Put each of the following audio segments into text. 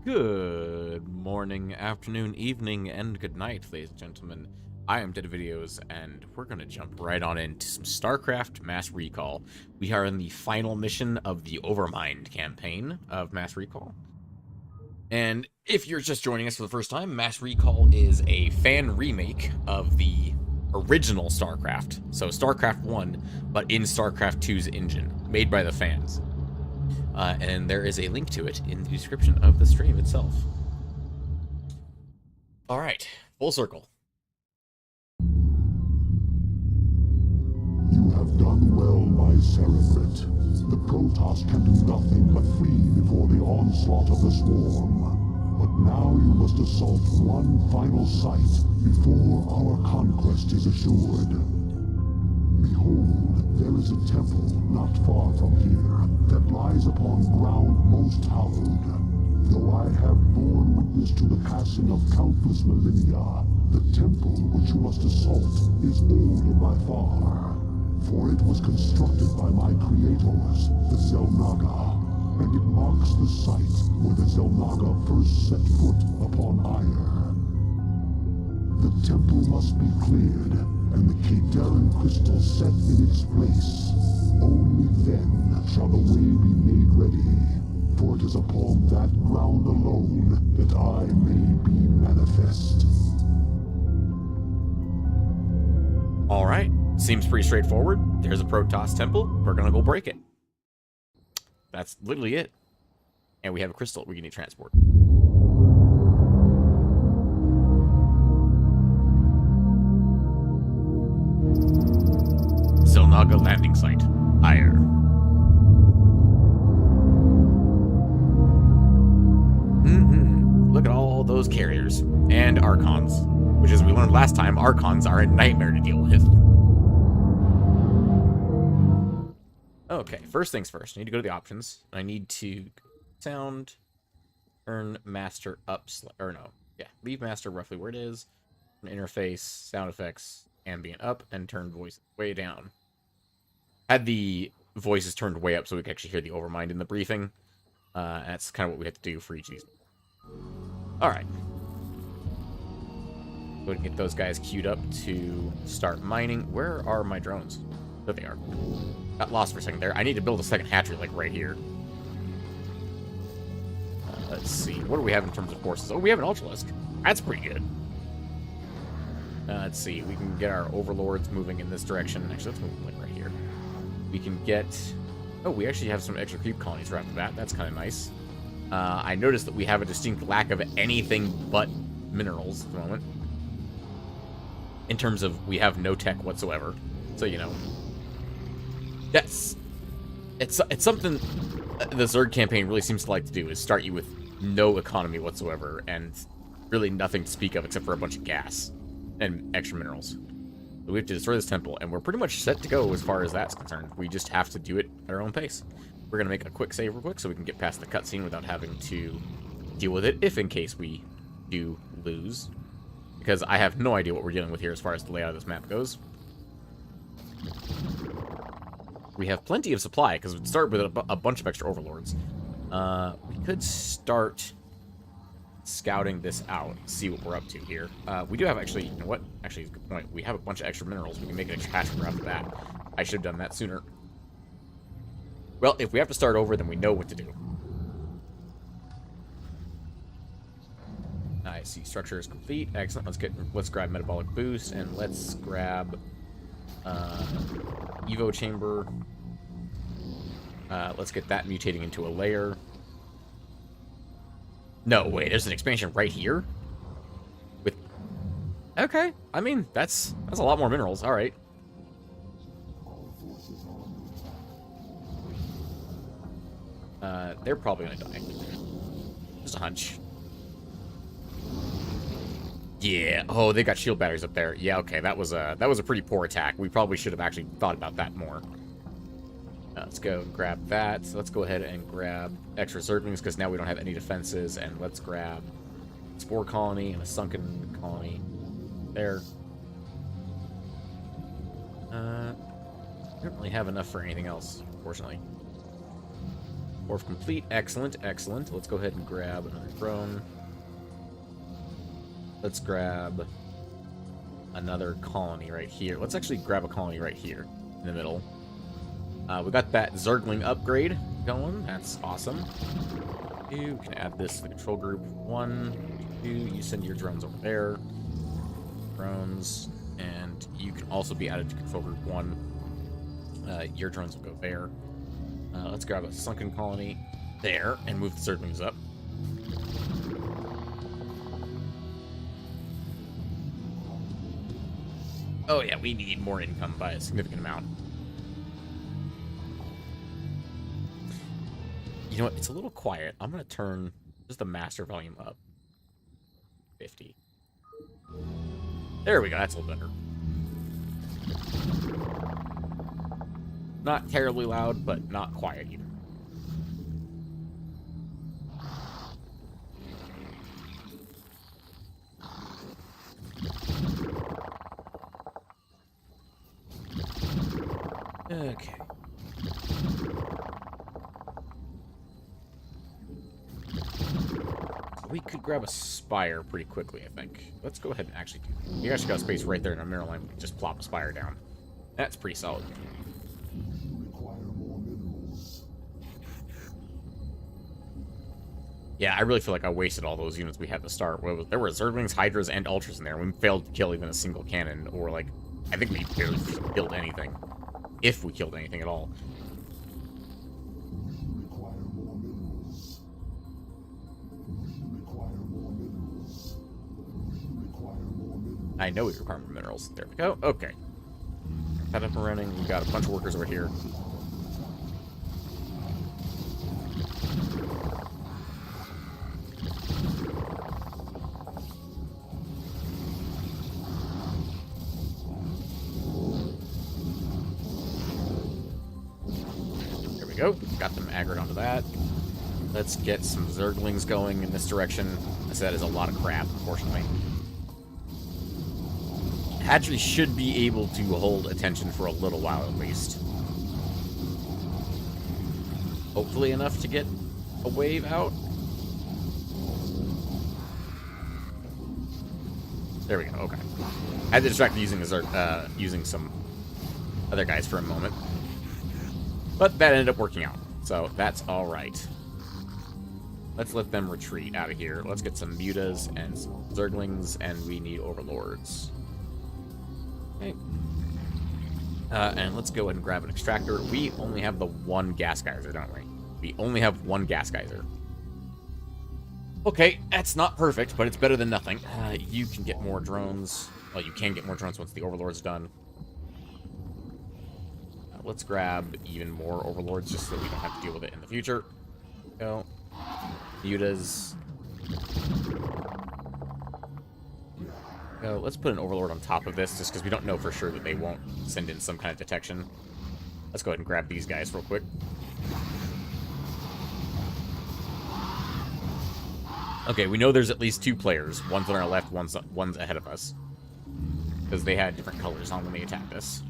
Good morning, afternoon, evening, and good night, ladies and gentlemen. I am Dead Videos, and we're going to jump right on into some Starcraft Mass Recall. We are in the final mission of the Overmind campaign of Mass Recall. And if you're just joining us for the first time, Mass Recall is a fan remake of the original StarCraft. So StarCraft 1, but in StarCraft 2's engine, made by the fans. And there is a link to it in the description of the stream itself. All right, full circle. You have done well, my Cerebrate. The Protoss can do nothing but flee before the onslaught of the swarm. But now you must assault one final site before our conquest is assured. Behold, there is a temple not far from here that lies upon ground most hallowed. Though I have borne witness to the passing of countless millennia, the temple which you must assault is older by far. For it was constructed by my creators, the Xel'Naga, and it marks the site where the Xel'Naga first set foot upon Aiur. The temple must be cleared, and the Kadarin crystal set in its place. Only then shall the way be made ready, for it is upon that ground alone that I may be manifest. All right, seems pretty straightforward. There's a Protoss temple. We're gonna go break it. That's literally it. And we have a crystal we can need transport. Xel'Naga landing site, Aiur. Look at all those carriers and Archons, which, as we learned last time, Archons are a nightmare to deal with. Okay, first things first. I need to go to the options. I need to sound, turn master up, or no, yeah, leave master roughly where it is. Interface, sound effects, ambient up, and turn voice way down. Had the voices turned way up so we could actually hear the Overmind in the briefing. That's kind of what we had to do for each of these. Alright. Go and get those guys queued up to start mining. Where are my drones? There they are. Got lost for a second there. I need to build a second hatchery, like, right here. Let's see. What do we have in terms of forces? Oh, we have an Ultralisk. That's pretty good. Let's see. We can get our overlords moving in this direction. Actually, let's move like right here. We can get... Oh, we actually have some extra creep colonies right off the bat. That's kind of nice. I noticed that we have a distinct lack of anything but minerals at the moment. In terms of, we have no tech whatsoever. So, you know. It's something the Zerg campaign really seems to like to do, is start you with no economy whatsoever, and really nothing to speak of except for a bunch of gas and extra minerals. So we have to destroy this temple, and we're pretty much set to go as far as that's concerned. We just have to do it at our own pace. We're going to make a quick save real quick so we can get past the cutscene without having to deal with it, if in case we do lose. Because I have no idea what we're dealing with here as far as the layout of this map goes. We have plenty of supply, because we'd start with a bunch of extra overlords. We could start scouting this out, see what we're up to here. We do have actually, you know what? Actually, it's a good point. We have a bunch of extra minerals. We can make an extra hatchery right off the bat. I should have done that sooner. Well, if we have to start over, then we know what to do. I see. Structure is complete. Excellent. Let's grab metabolic boost, and let's grab Evo chamber. Let's get that mutating into a layer. No, wait, there's an expansion right here? With... Okay, I mean, that's a lot more minerals. All right. They're probably gonna die. Just a hunch. Yeah. Oh, they got shield batteries up there. Yeah, okay, that was a pretty poor attack. We probably should have actually thought about that more. Let's go and grab that. So let's go ahead and grab extra Zerglings, because now we don't have any defenses. And let's grab a Spore Colony and a Sunken Colony. There. We don't really have enough for anything else, unfortunately. Morph complete. Excellent, excellent. Let's go ahead and grab another drone. Let's grab another colony right here. Let's actually grab a colony right here in the middle. We got that Zergling upgrade going. That's awesome. You can add this to the control group. 1, 2, you send your drones over there. Drones. And you can also be added to control group 1. Your drones will go there. Let's grab a sunken colony there and move the Zerglings up. Oh yeah, we need more income by a significant amount. You know what? It's a little quiet. I'm going to turn just the master volume up. 50. There we go. That's a little better. Not terribly loud, but not quiet either. Okay. We could grab a spire pretty quickly, I think. Let's go ahead and actually do that. You actually got space right there in our mineral line. We can just plop a spire down. That's pretty solid. Yeah, I really feel like I wasted all those units we had to start. There were Zerglings, Hydras, and Ultras in there. We failed to kill even a single cannon, or like, I think we barely killed anything. If we killed anything at all. I know we require more minerals. There we go. Okay. Cut up and running. We got a bunch of workers over here. There we go. Got them aggroed onto that. Let's get some Zerglings going in this direction. I said that is a lot of crap, unfortunately. Hatchery should be able to hold attention for a little while at least. Hopefully enough to get a wave out. There we go. Okay. I had to distract using using some other guys for a moment, but that ended up working out, so that's all right. Let's let them retreat out of here. Let's get some mutas and some Zerglings, and we need overlords. Okay. And let's go ahead and grab an extractor. We only have the one gas geyser, don't we? We only have one gas geyser. Okay, that's not perfect, but it's better than nothing. You can get more drones. Well, you can get more drones once the overlord's done. Let's grab even more overlords just so that we don't have to deal with it in the future. Go. Mutas. Let's put an overlord on top of this, just because we don't know for sure that they won't send in some kind of detection. Let's go ahead and grab these guys real quick. Okay, we know there's at least 2 players. One's on our left, one's ahead of us. Because they had different colors on when they attacked us.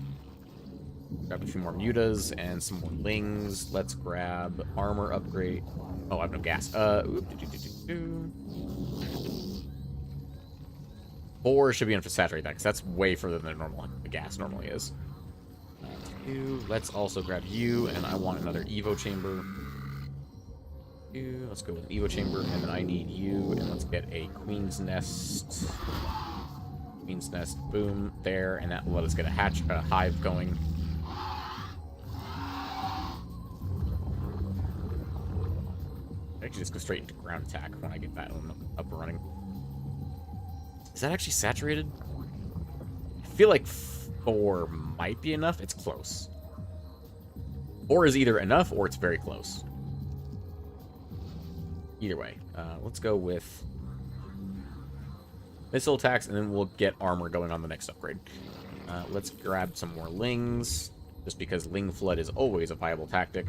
Grab a few more mutas and some more lings. Let's grab armor upgrade. Oh, I have no gas. 4 should be enough to saturate that, because that's way further than the gas normally is. Let's also grab you, and I want another Evo chamber. Let's go with an Evo chamber, and then I need you, and let's get a Queen's Nest. Queen's Nest, boom, there, and that will let us get a hive going. I actually just go straight into ground attack when I get that one up and running. Is that actually saturated? I feel like 4 might be enough. It's close. 4 is either enough or it's very close. Either way. Let's go with missile attacks, and then we'll get armor going on the next upgrade. Let's grab some more lings, just because ling flood is always a viable tactic,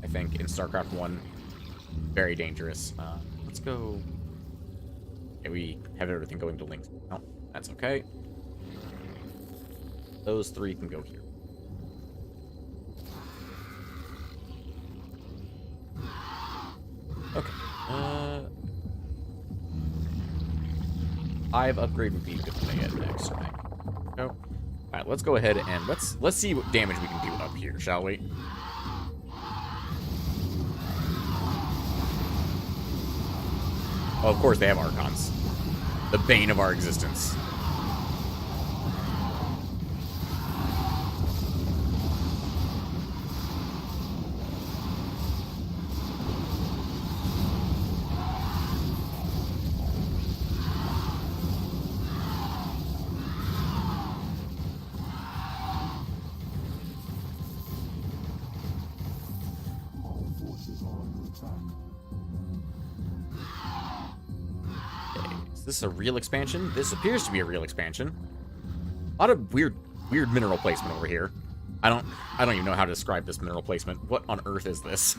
I think, in StarCraft 1. Very dangerous. Let's go... Okay, we have everything going to lings. Oh, that's okay. Those 3 can go here. Five upgrade would be good to get next, I think. Oh. All right, let's go ahead and let's see what damage we can do up here, shall we? Oh, of course they have Archons. The bane of our existence. Is this a real expansion? This appears to be a real expansion. A lot of weird mineral placement over here. I don't even know how to describe this mineral placement. What on earth is this?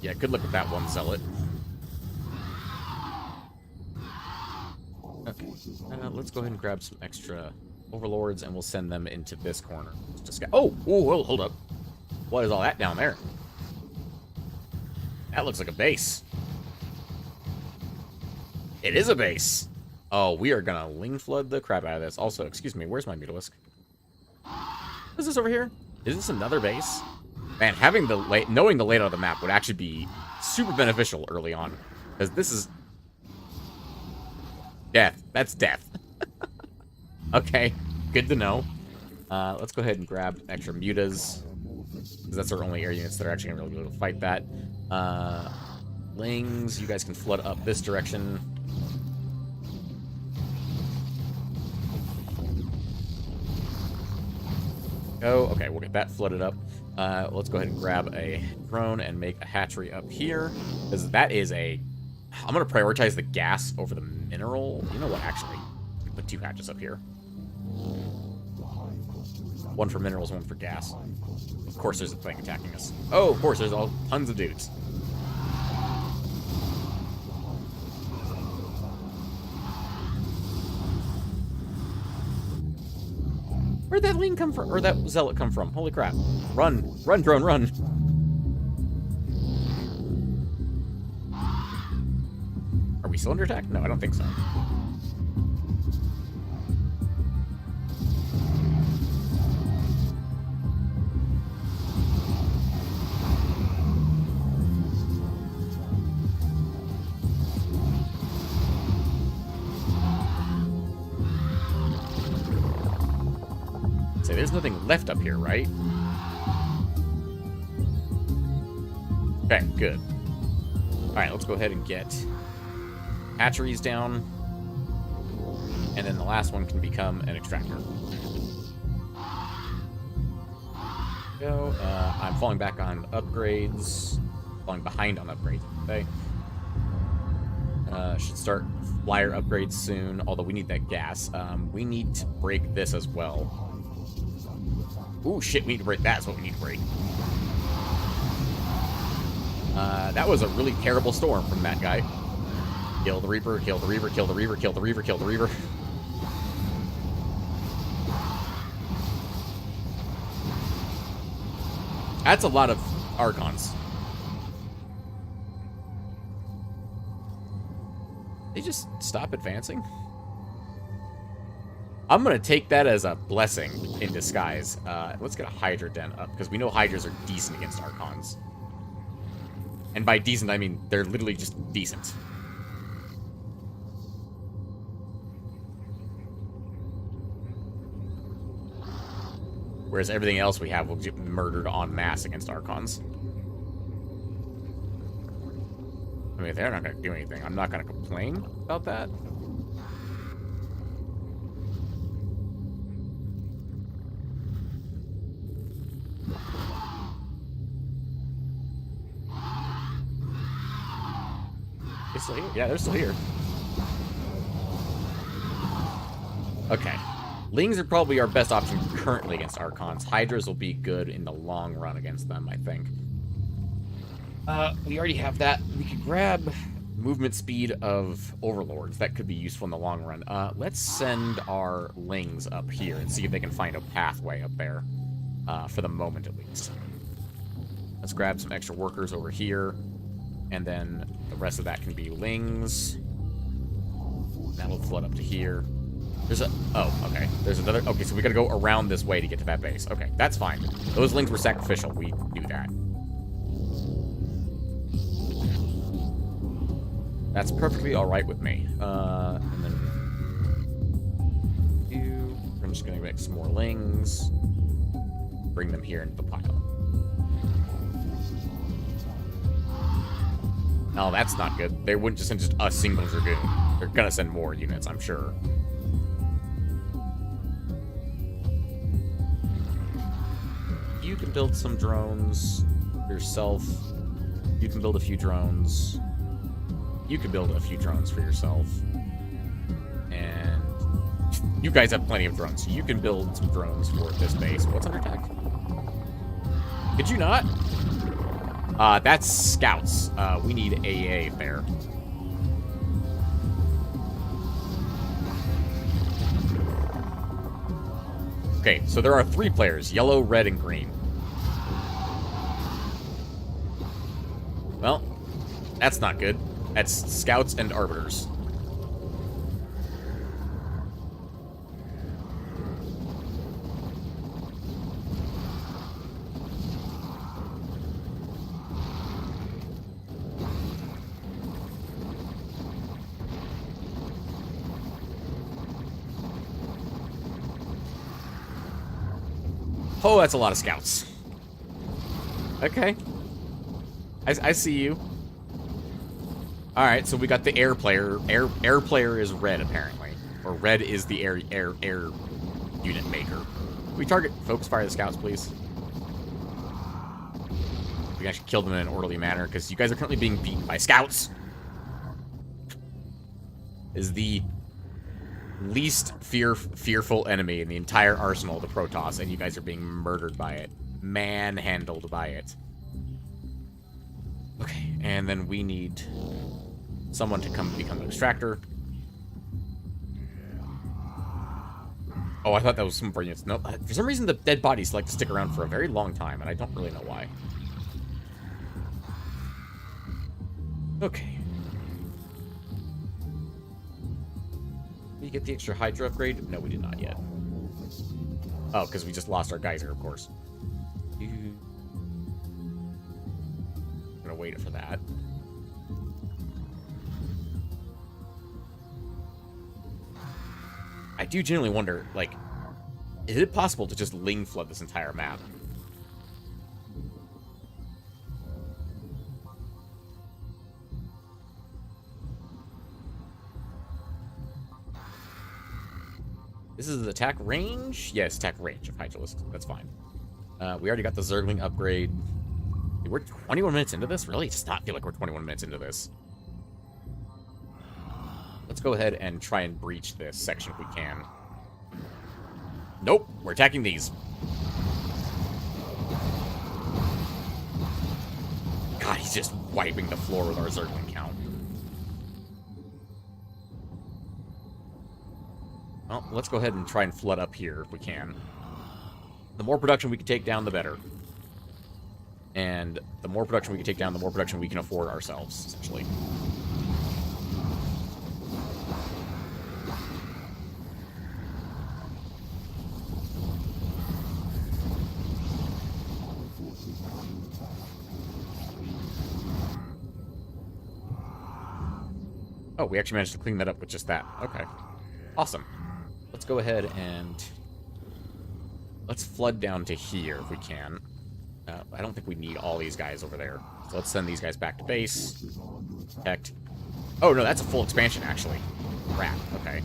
Yeah, good luck with that one, Zealot. Okay. Let's go ahead and grab some extra overlords, and we'll send them into this corner. Oh, hold up. What is all that down there? That looks like a base. It is a base. Oh, we are gonna ling flood the crap out of this. Also, excuse me, where's my mutalisk? What is this over here? Is this another base? Man, having knowing the layout of the map would actually be super beneficial early on, because this is death. That's death. Okay, good to know. Let's go ahead and grab extra mutas, because that's our only air units that are actually gonna really be able to fight that. Lings, you guys can flood up this direction. Oh, okay, we'll get that flooded up. Let's go ahead and grab a drone and make a hatchery up here, because that is a... I'm going to prioritize the gas over the mineral. You know what, actually? We put 2 hatches up here. One for minerals, one for gas. Of course there's a thing attacking us. Oh, of course, there's all tons of dudes. Where'd that Ling come from? Or that Zealot come from? Holy crap. Run. Run, drone, run. Are we still under attack? No, I don't think so. There's nothing left up here, right? Okay, good. Alright, let's go ahead and get hatcheries down. And then the last one can become an extractor. Go. I'm falling back on upgrades. Falling behind on upgrades, okay. Should start flyer upgrades soon, although we need that gas. We need to break this as well. Ooh, shit, we need to break that. That's what we need to break. That was a really terrible storm from that guy. Kill the Reaper, kill the Reaper, kill the Reaper, kill the Reaper, kill the Reaper. That's a lot of Archons. They just stop advancing? I'm going to take that as a blessing in disguise. Let's get a Hydra Den up, because we know Hydras are decent against Archons. And by decent, I mean they're literally just decent. Whereas everything else we have will get murdered en masse against Archons. I mean, they're not going to do anything. I'm not going to complain about that. They're still here? Yeah, they're still here. Okay. Lings are probably our best option currently against Archons. Hydras will be good in the long run against them, I think. We already have that. We could grab movement speed of overlords. That could be useful in the long run. Let's send our lings up here and see if they can find a pathway up there. For the moment, at least. Let's grab some extra workers over here. And then the rest of that can be lings. That'll flood up to here. There's a... Oh, okay. There's another... Okay, so we gotta go around this way to get to that base. Okay, that's fine. Those lings were sacrificial. We knew that. That's perfectly alright with me. And then... I'm just gonna make some more lings. Bring them here into the pile. Oh, that's not good. They wouldn't just send just a single Dragoon. They're gonna send more units, I'm sure. You can build some drones yourself. You can build a few drones. You can build a few drones for yourself. And you guys have plenty of drones, so you can build some drones for this base. What's under attack? Could you not? That's scouts. We need AA there. Okay, so there are 3 players, yellow, red, and green. Well, that's not good. That's scouts and arbiters. Oh, that's a lot of scouts. Okay. I see you. Alright, so we got the air player. Air player is red, apparently. Or red is the air unit maker. Can we target focus fire the scouts, please? We can actually kill them in an orderly manner, because you guys are currently being beaten by scouts. Is the least fearful enemy in the entire arsenal of the Protoss, and you guys are being murdered by it. Manhandled by it. Okay, and then we need someone to come become an extractor. Oh, I thought that was some of our units. No, for some reason the dead bodies like to stick around for a very long time, and I don't really know why. Okay. Did we get the extra Hydra upgrade? No, we did not yet. Oh, because we just lost our geyser, of course. I'm gonna wait for that. I do genuinely wonder, like, is it possible to just ling flood this entire map? This is attack range? Yes, attack range of Hydralisk. That's fine. We already got the Zergling upgrade. Dude, we're 21 minutes into this? Really? It does not feel like we're 21 minutes into this. Let's go ahead and try and breach this section if we can. Nope, we're attacking these. God, he's just wiping the floor with our Zergling count. Well, let's go ahead and try and flood up here if we can. The more production we can take down, the better. And the more production we can take down, the more production we can afford ourselves, essentially. Oh, we actually managed to clean that up with just that. Okay. Awesome. Let's go ahead and... let's flood down to here if we can. I don't think we need all these guys over there. So let's send these guys back to base. Protect. Oh, no, that's a full expansion, actually. Crap. Okay.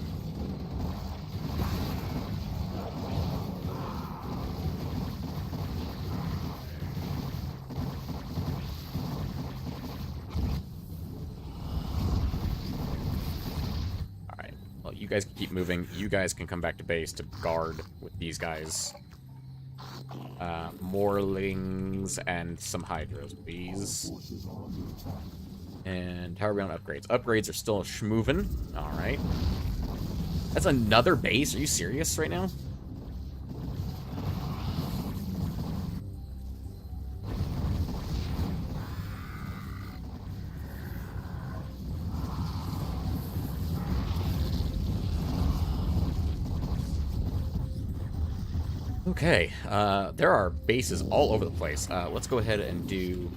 Alright. Well, you guys can keep moving. You guys can come back to base to guard with these guys. More lings and some hydras, please. And how are we on upgrades? Upgrades are still schmoovin'. Alright. That's another base? Are you serious right now? Okay, there are bases all over the place. Let's go ahead and do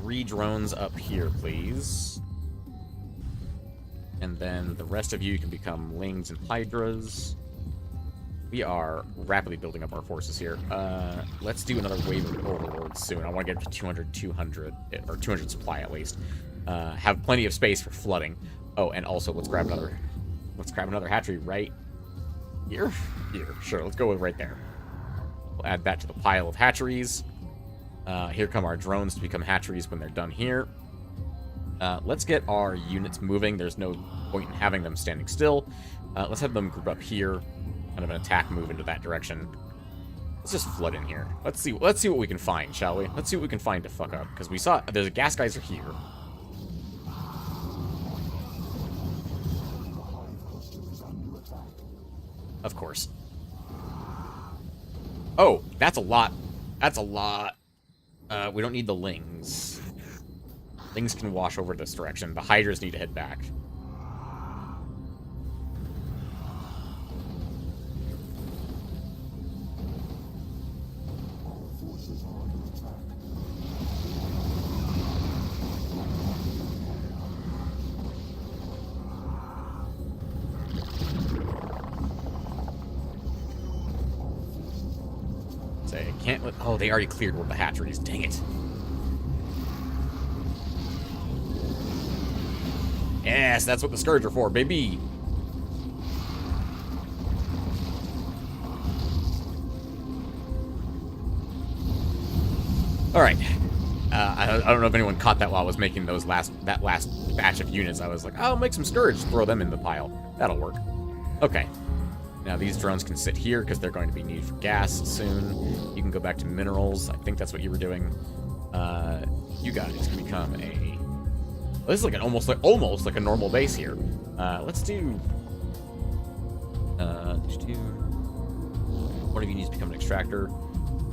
3 drones up here, please. And then the rest of you can become Lings and Hydras. We are rapidly building up our forces here. Let's do another wave of Overlords soon. I want to get to 200, or 200 supply at least. Have plenty of space for flooding. Oh, and also let's grab another hatchery right here. Here, sure. Let's go with right there. We'll add that to the pile of hatcheries. Here come our drones to become hatcheries when they're done here. Let's get our units moving. There's no point in having them standing still. Let's have them group up here. Kind of an attack move into that direction. Let's just flood in here. Let's see what we can find, shall we? Let's see what we can find to fuck up. Because we saw there's a gas geyser here. Of course. Oh, that's a lot. That's a lot. We don't need the Lings. Lings can wash over this direction. The Hydras need to head back. Say, I can't let... Oh, they already cleared one of the hatcheries. Dang it. Yes, that's what the Scourge are for, baby. All right. I don't know if anyone caught that while I was making that last batch of units. I was like, I'll make some Scourge, throw them in the pile. That'll work. Okay. Now these drones can sit here because they're going to be needed for gas soon. You can go back to minerals. I think that's what you were doing. You guys can become a... This is like an almost like a normal base here. Let's do. One of you needs to become an extractor,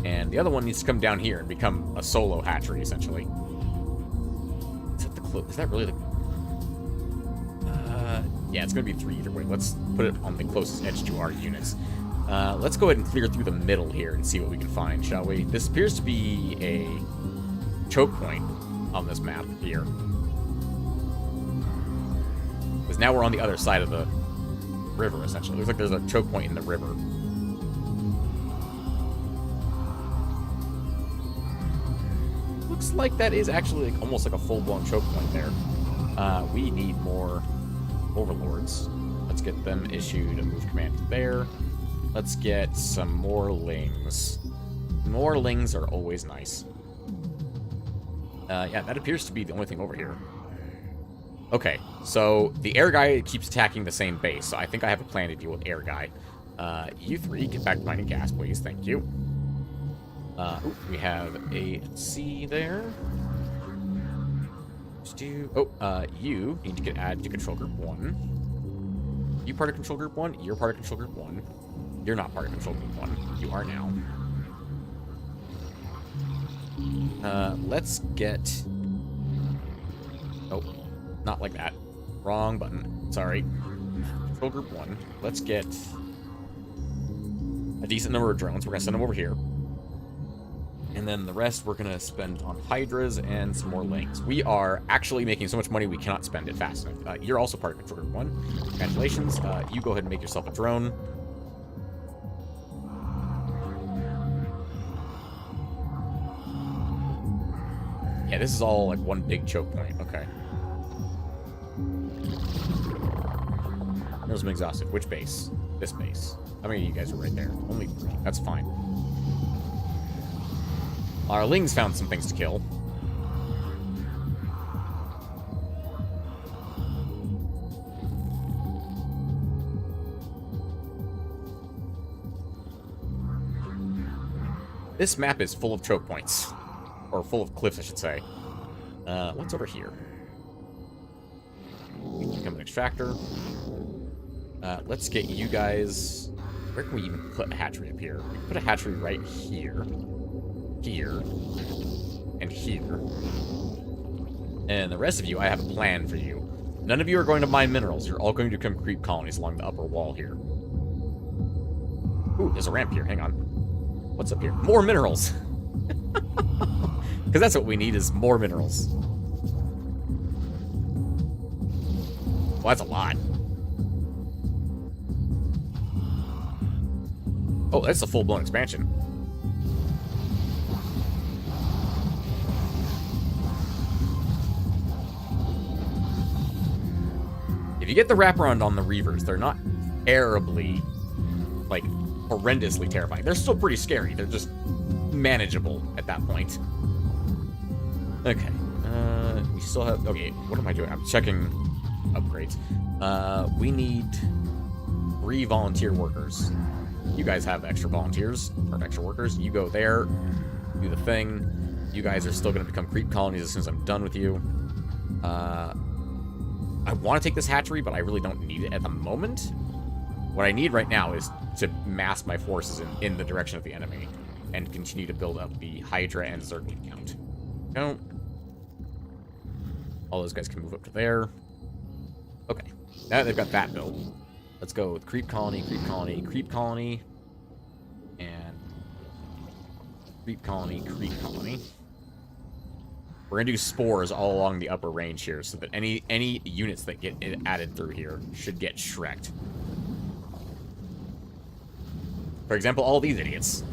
and the other one needs to come down here and become a solo hatchery, essentially. Is that the Is that really the? Yeah, it's gonna be 3 either way. Let's put it on the closest edge to our units. Let's go ahead and clear through the middle here and see what we can find, shall we? This appears to be a choke point on this map here. Because now we're on the other side of the river, essentially. It looks like there's a choke point in the river. Looks like that is actually like, almost like a full-blown choke point there. We need more overlords. Let's get them issued a move command there. Let's get some more Lings. More Lings are always nice. Yeah, that appears to be the only thing over here. Okay, so the air guy keeps attacking the same base, so I think I have a plan to deal with air guy. You 3, get back to mining gas, please. Thank you. Ooh, we have a C there. You need to get added to control group 1. You part of control group 1? You're part of control group 1. You're not part of control group 1. You are now. Let's get... Oh, not like that. Wrong button. Sorry. Control group 1. Let's get a decent number of drones. We're going to send them over here. And then the rest we're going to spend on Hydras and some more Lings. We are actually making so much money we cannot spend it fast enough. You're also part of Control Group 1. Congratulations. You go ahead and make yourself a drone. Yeah, this is all like one big choke point. Okay. There's some exhausted. Which base? This base. How many of you guys are right there? Only 3. That's fine. Our Lings found some things to kill. This map is full of choke points. Or full of cliffs, I should say. What's over here? You can become an extractor. Let's get you guys... Where can we even put a hatchery up here? We can put a hatchery right here. Here. And here. And the rest of you, I have a plan for you. None of you are going to mine minerals. You're all going to become creep colonies along the upper wall here. Ooh, there's a ramp here. Hang on. What's up here? More minerals! Because that's what we need, is more minerals. Well, that's a lot. Oh, that's a full-blown expansion. If you get the wraparound on the Reavers, they're not terribly, like, horrendously terrifying. They're still pretty scary. They're just manageable at that point. Okay. We still have... Okay, what am I doing? I'm checking upgrades. We need 3 volunteer workers. You guys have extra volunteers, or extra workers. You go there, do the thing. You guys are still going to become creep colonies as soon as I'm done with you. I want to take this hatchery, but I really don't need it at the moment. What I need right now is to mass my forces in the direction of the enemy and continue to build up the Hydra and Zergling count. No. All those guys can move up to there. Okay. Now that they've got that built, let's go with creep colony, creep colony, creep colony, and creep colony, creep colony. We're gonna do spores all along the upper range here, so that any units that get added through here should get shreked. For example, all these idiots.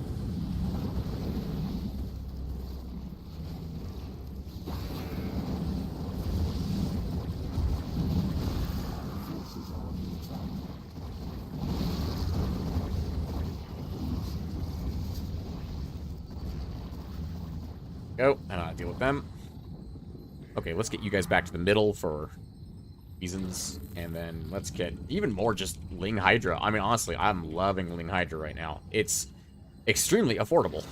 Go, and I'll deal with them. Okay, let's get you guys back to the middle for reasons, and then let's get even more just Ling Hydra. I mean, honestly, I'm loving Ling Hydra right now. It's extremely affordable.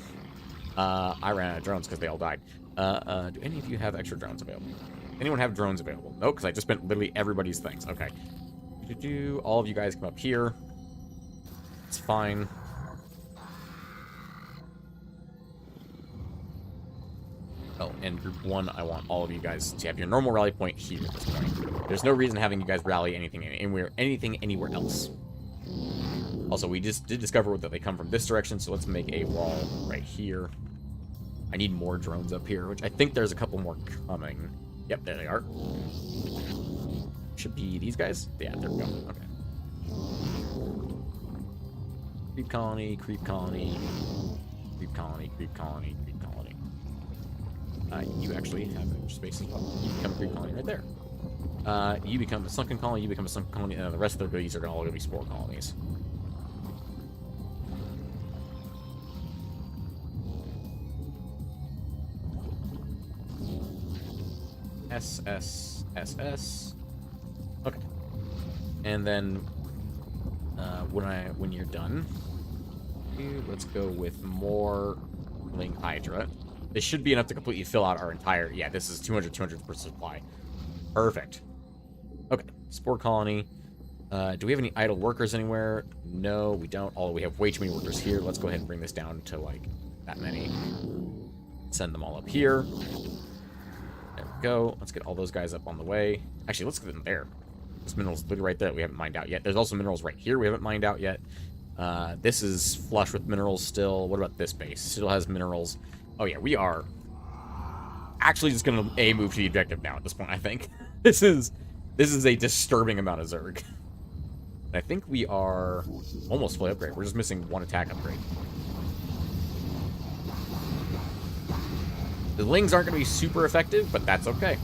I ran out of drones because they all died. Do any of you have extra drones available? Anyone have drones available? No, because I just spent literally everybody's things. Okay. All of you guys come up here. It's fine. Oh, and group 1, I want all of you guys to have your normal rally point here at this point. There's no reason having you guys rally anything anywhere else. Also, we just did discover that they come from this direction, so let's make a wall right here. I need more drones up here, which I think there's a couple more coming. Yep, there they are. Should be these guys? Yeah, there we go. Okay. Creep colony, creep colony, creep colony, creep colony, creep colony. You actually have an extra space as well. You become a creep colony right there. You become a sunken colony, you become a sunken colony, and the rest of their goodies are all going to be spore colonies. SS. Okay. And then when you're done, let's go with more Ling Hydra. This should be enough to completely fill out our entire... Yeah, this is 200 per supply. Perfect. Okay, spore colony. Do we have any idle workers anywhere? No, we don't. Although we have way too many workers here. Let's go ahead and bring this down to, like, that many. Send them all up here. There we go. Let's get all those guys up on the way. Actually, let's get them there. This mineral's literally right there. We haven't mined out yet. There's also minerals right here we haven't mined out yet. This is flush with minerals still. What about this base? Still has minerals. Oh yeah, we are actually just gonna move to the objective now at this point, I think. This is a disturbing amount of Zerg. And I think we are almost fully upgraded. We're just missing one attack upgrade. The Lings aren't gonna be super effective, but that's okay.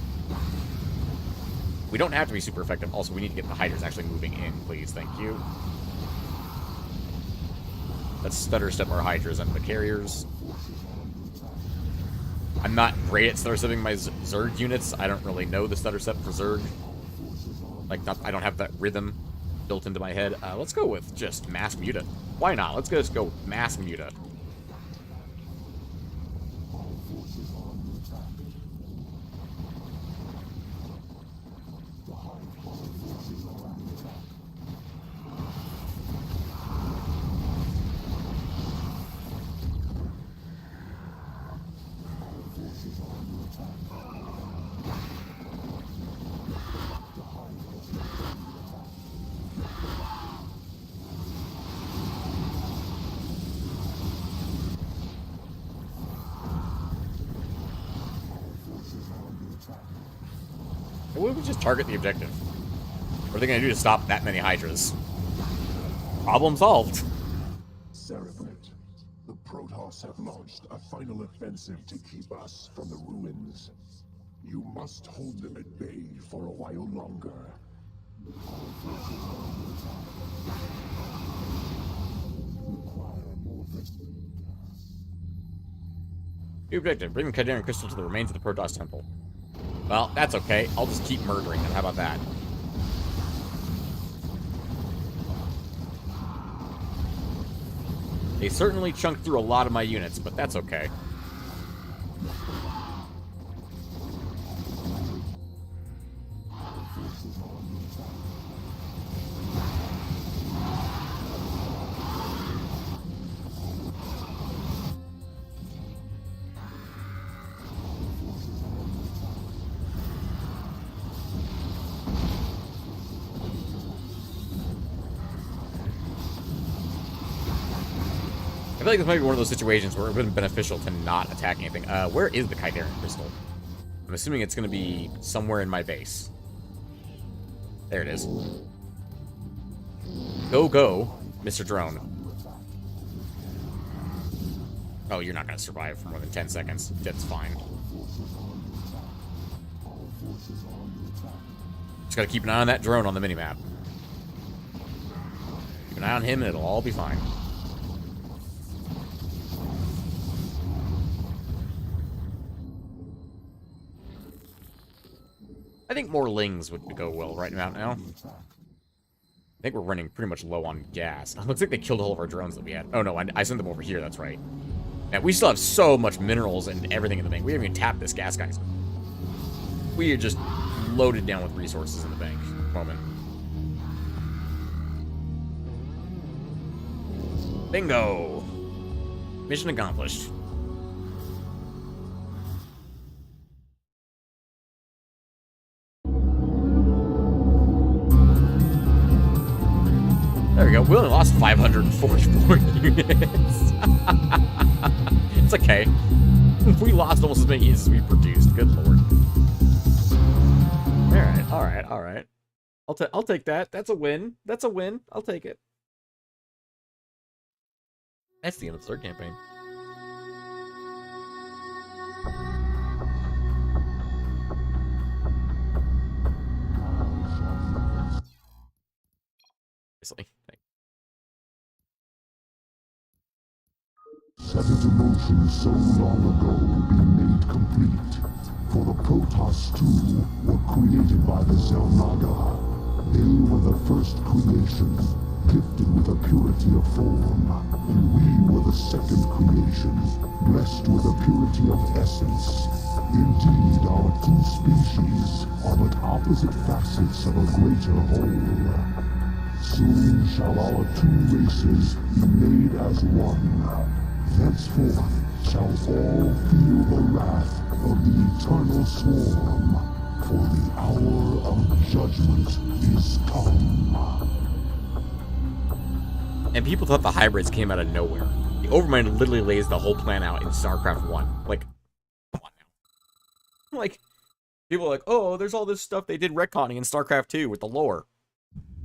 We don't have to be super effective. Also, we need to get the Hydras actually moving in, please. Thank you. Let's stutter step our Hydras and the carriers. I'm not great at stutter stepping my Zerg units. I don't really know the stutter step for Zerg. Like, I don't have that rhythm built into my head. Let's go with just mass muta. Why not? Let's just go with mass muta. we just target the objective? What are they going to do to stop that many Hydras? Problem solved. Cerebrate, the Protoss have launched a final offensive to keep us from the ruins. You must hold them at bay for a while longer. New objective, bring the Khydarian crystal to the remains of the Protoss temple. Well, that's okay. I'll just keep murdering them. How about that? They certainly chunked through a lot of my units, but that's okay. I feel like this might be one of those situations where it would have been beneficial to not attack anything. Where is the Khydarian crystal? I'm assuming it's going to be somewhere in my base. There it is. Go, go, Mr. Drone. Oh, you're not going to survive for more than 10 seconds. That's fine. Just got to keep an eye on that drone on the minimap. Keep an eye on him and it'll all be fine. I think more Lings would go well right now. I think we're running pretty much low on gas. It looks like they killed all of our drones that we had. Oh, no, I sent them over here. That's right. Yeah, we still have so much minerals and everything in the bank. We haven't even tapped this gas geyser. We are just loaded down with resources in the bank at the moment. Bingo! Mission accomplished. There we go. We only lost 544 units. It's okay. We lost almost as many units as we produced. Good lord. Alright, alright, alright. I'll take that. That's a win. That's a win. I'll take it. That's the end of the third campaign. Obviously. Set into motion so long ago be made complete. For the Protoss too were created by the Xel'Naga. They were the first creations, gifted with a purity of form, and we were the second creations, blessed with a purity of essence. Indeed, our two species are but opposite facets of a greater whole. Soon shall our two races be made as one. Henceforth shall all feel the wrath of the eternal swarm, for the hour of judgment is come. And people thought the hybrids came out of nowhere. The Overmind literally lays the whole plan out in StarCraft 1. Like, come on now. Like, people are like, oh, there's all this stuff they did retconning in StarCraft 2 with the lore.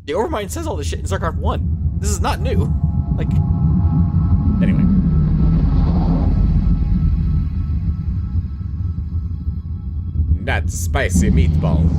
The Overmind says all this shit in StarCraft 1. This is not new. Like, anyway. That spicy meatball.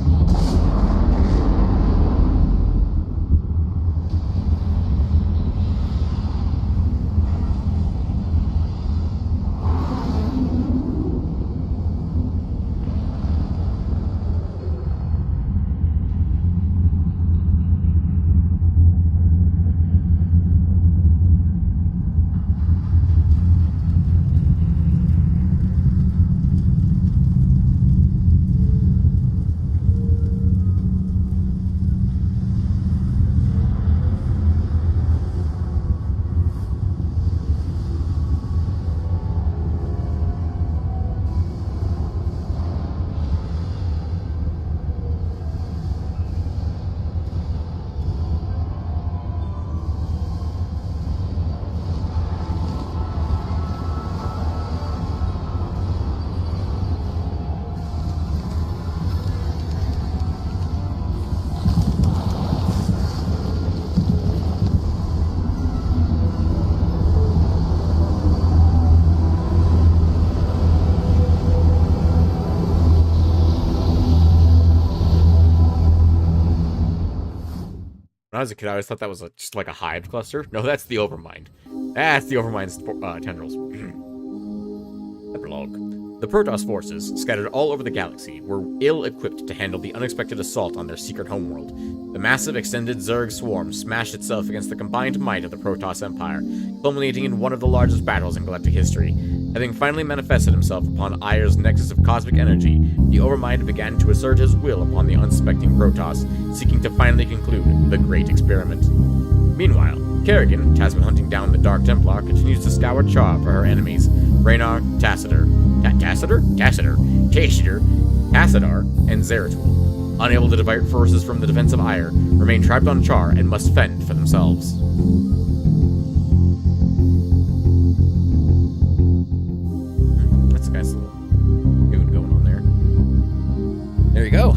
When I was a kid, I always thought that was just like a hive cluster. No, that's the Overmind. That's the Overmind's tendrils. Epilogue. The Protoss forces, scattered all over the galaxy, were ill-equipped to handle the unexpected assault on their secret homeworld. The massive extended Zerg swarm smashed itself against the combined might of the Protoss Empire, culminating in one of the largest battles in galactic history. Having finally manifested himself upon Aire's nexus of cosmic energy, the Overmind began to assert his will upon the unsuspecting Protoss, seeking to finally conclude the Great Experiment. Meanwhile, Kerrigan, tasked with hunting down the Dark Templar, continues to scour Char for her enemies, Raynar, Tassadar, and Zeratul. Unable to divert forces from the defense of Aire, remain trapped on Char and must fend for themselves. That's a nice little tune going on there. There you go.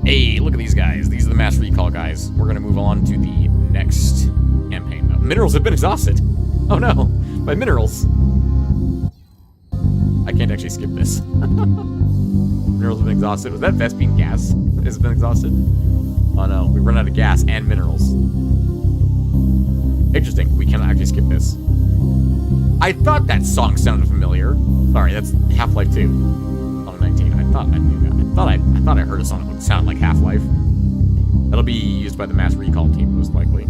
Hey, look at these guys. These are the Mass Recall guys. We're going to move on to the next campaign. Minerals have been exhausted. Oh no, my minerals. I can't actually skip this. Minerals have been exhausted. Was that Vespine gas has been exhausted? Oh no, we run out of gas and minerals. Interesting, we cannot actually skip this. I thought that song sounded familiar. Sorry, that's Half-Life 2. Song 19. I thought I knew that. I thought I heard a song that would sound like Half-Life. That'll be used by the Mass Recall Team, most likely.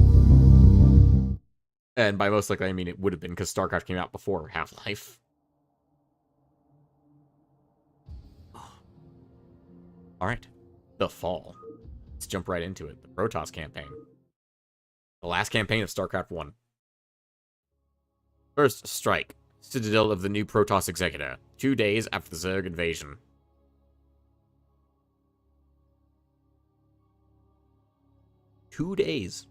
And by most likely, I mean it would have been because StarCraft came out before Half-Life. Alright. The Fall. Let's jump right into it. The Protoss campaign. The last campaign of StarCraft 1. First Strike. Citadel of the new Protoss Executor. 2 days after the Zerg invasion. Two days.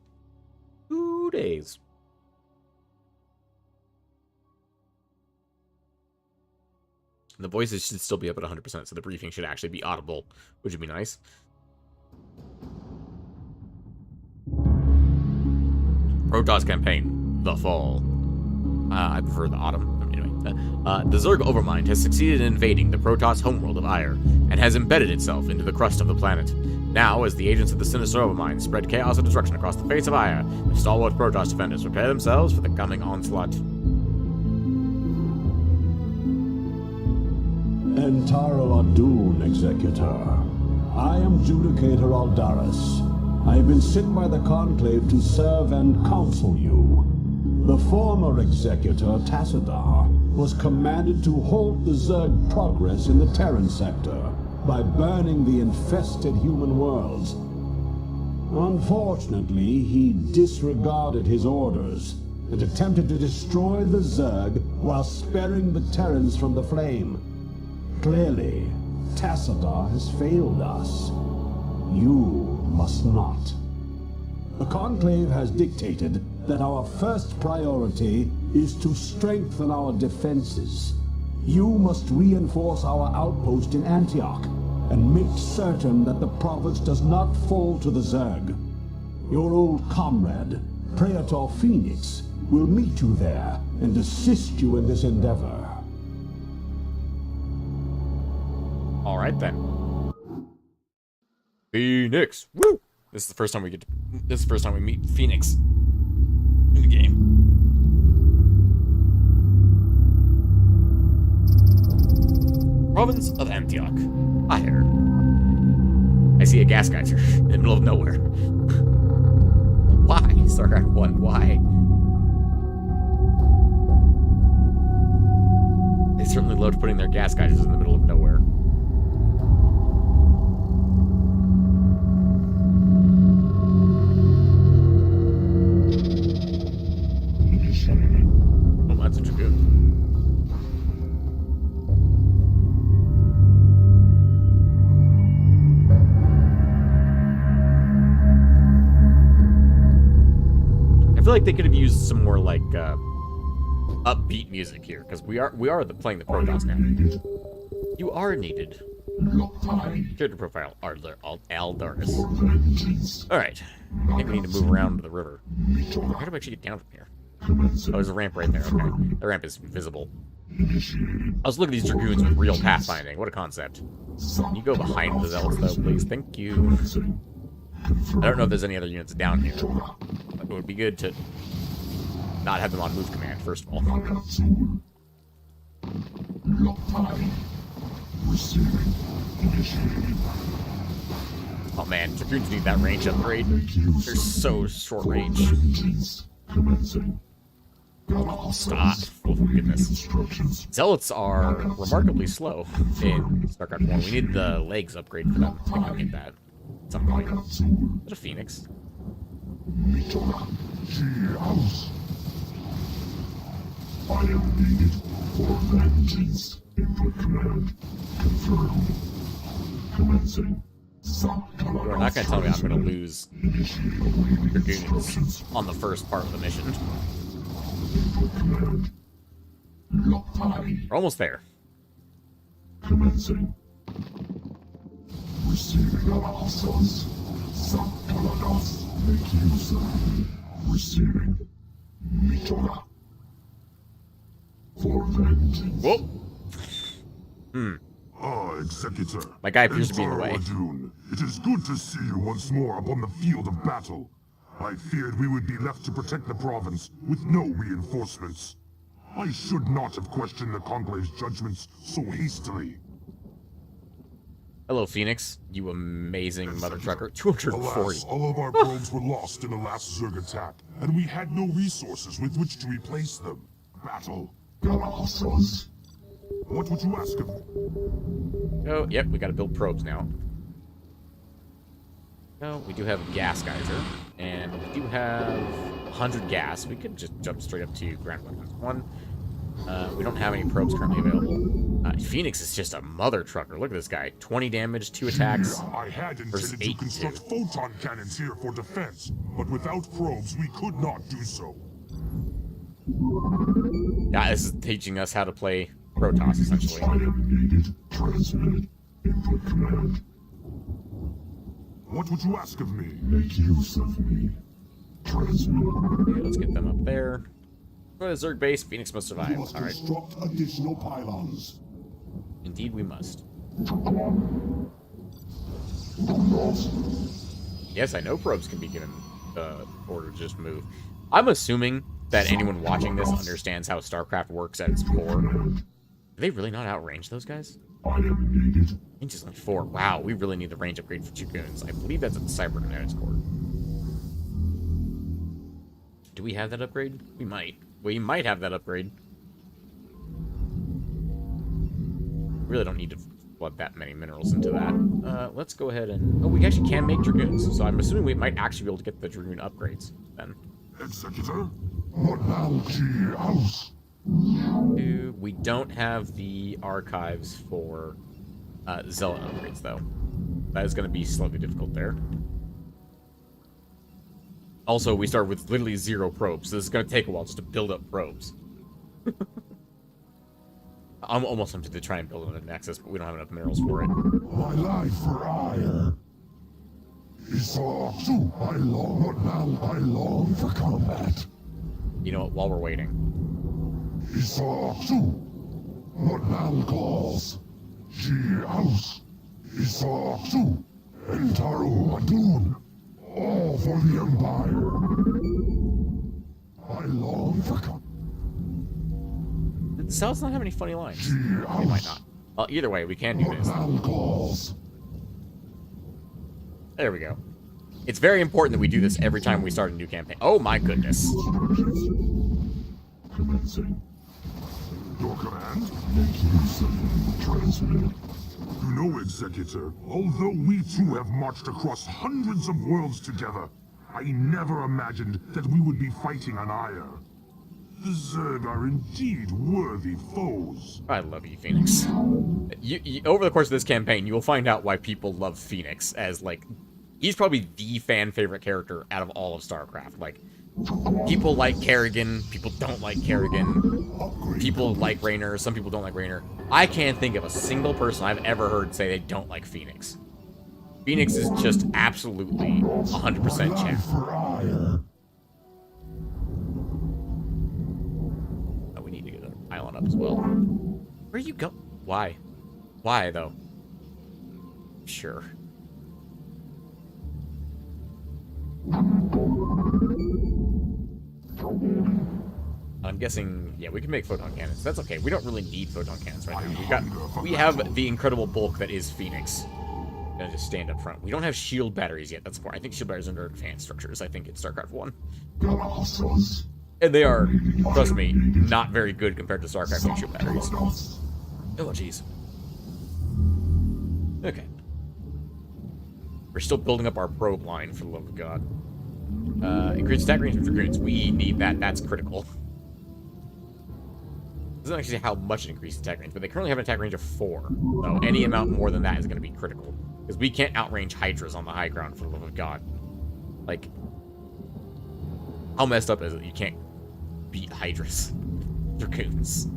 The voices should still be up at 100%, so the briefing should actually be audible, which would be nice. Protoss campaign, The Fall. I prefer the autumn. Anyway, the Zerg Overmind has succeeded in invading the Protoss homeworld of Aire, and has embedded itself into the crust of the planet. Now, as the agents of the sinister Overmind spread chaos and destruction across the face of Aire, the stalwart Protoss defenders prepare themselves for the coming onslaught. Entaro Adun, Executor. I am Judicator Aldaris. I have been sent by the Conclave to serve and counsel you. The former Executor, Tassadar, was commanded to halt the Zerg progress in the Terran sector by burning the infested human worlds. Unfortunately, he disregarded his orders and attempted to destroy the Zerg while sparing the Terrans from the flame. Clearly, Tassadar has failed us. You must not. The Conclave has dictated that our first priority is to strengthen our defenses. You must reinforce our outpost in Antioch and make certain that the province does not fall to the Zerg. Your old comrade, Praetor Phoenix, will meet you there and assist you in this endeavor. Alright then. Phoenix! Woo! This is the first time we meet Phoenix in the game. Province of Antioch. Aire. I see a gas geyser in the middle of nowhere. Why? Starcraft 1, why? They certainly loved putting their gas geysers in the middle of nowhere. Oh, that's a Dragoon. I feel like they could have used some more like upbeat music here, because we are playing the Protoss now. You are needed. Character profile, Aldaris. Alright. I think we need to move around to the river. How do I actually get down from here? Oh, there's a ramp right there, okay. The ramp is visible. Let's look at these Dragoons with real pathfinding. What a concept. Can you go behind the Zealots, though, please? Thank you. I don't know if there's any other units down here. But it would be good to not have them on move command, first of all. Oh man, Dragoons need that range upgrade. They're so short range. Stop. Oh my goodness. Zealots are remarkably slow in StarCraft 1. We need the legs upgrade for them. I think I'll get that at some point. Is it a Phoenix? I am needed for vengeance. Input command confirmed. Commencing. You're not going to tell me I'm going to lose Dragoons on the first part of the mission. We're almost there. Commencing. Receiving answers. Make use of receiving. Mitora. For vengeance. Whoa! Executor. My guy appears to be in the way. Adun, it is good to see you once more upon the field of battle. I feared we would be left to protect the province with no reinforcements. I should not have questioned the Conclave's judgments so hastily. Hello, Phoenix. You amazing mother trucker. 240. Alas, all of our probes were lost in the last Zerg attack, and we had no resources with which to replace them. Battle. What would you ask of me? Oh, yep, we gotta build probes now. Oh, we do have gas geyser, and we do have 100 gas. We could just jump straight up to ground weapons 1. We don't have any probes currently available. Phoenix is just a mother trucker. Look at this guy. 20 damage, 2 attacks. I had versus intended to 8 construct photon cannons here for defense, but without probes, we could not do so. Yeah, this is teaching us how to play Protoss, essentially. I am needed. Transmitted. Input command. What would you ask of me? Make use of me. Transmit. Okay, let's get them up there. For the Zerg base, Phoenix must survive. Must Alright. construct additional pylons. Indeed, we must. Yes, I know probes can be given order to just move. I'm assuming that anyone watching this understands how StarCraft works at its core. Do they really not outrange those guys? I am needed. Range is only 4. Wow, we really need the range upgrade for Dragoons. I believe that's at the Cybernetics core. Do we have that upgrade? We might. We might have that upgrade. Really don't need to flood that many minerals into that. Let's go ahead and... Oh, we actually can make Dragoons, so I'm assuming we might actually be able to get the Dragoon upgrades then. Executor? We don't have the archives for Zealot upgrades, though. That is going to be slightly difficult there. Also, we start with literally 0 probes, so this is going to take a while just to build up probes. I'm almost tempted to try and build a nexus, but we don't have enough minerals for it. My life for ire. I long for combat. You know what, while we're waiting. What now calls? She house. Entaro Adun. All for the Empire. I long for combat. The cells don't have any funny lines. They might not. Well, either way, we can do this. Calls. There we go. It's very important that we do this every time we start a new campaign. Oh my goodness. Commencing. Your command? Make use of transmit. You know, Executor, although we too have marched across hundreds of worlds together, I never imagined that we would be fighting on Ire. The Zerg are indeed worthy foes. I love you, Phoenix. Over the course of this campaign, you will find out why people love Phoenix as, like, he's probably the fan favorite character out of all of StarCraft. Like, people like Kerrigan, people don't like Kerrigan, people like Raynor, some people don't like Raynor. I can't think of a single person I've ever heard say they don't like Phoenix. Phoenix is just absolutely 100% champ. Oh, we need to get an island up as well. Where you go? Why? Why, though? Sure. I'm guessing, yeah, we can make photon cannons. That's okay. We don't really need photon cannons right now. We have the incredible bulk that is Phoenix. Gonna just stand up front. We don't have shield batteries yet. That's important. I think shield batteries are under advanced structures. I think it's StarCraft 1. And they are, trust me, not very good compared to StarCraft 2 shield batteries. Oh, jeez. Okay. We're still building up our probe line, for the love of God. Increase attack range of Dragoons. We need that. That's critical. Doesn't actually say how much it increases attack range, but they currently have an attack range of 4. So any amount more than that is going to be critical. Because we can't outrange Hydras on the high ground, for the love of God. Like, how messed up is it? You can't beat Hydras. Dragoons.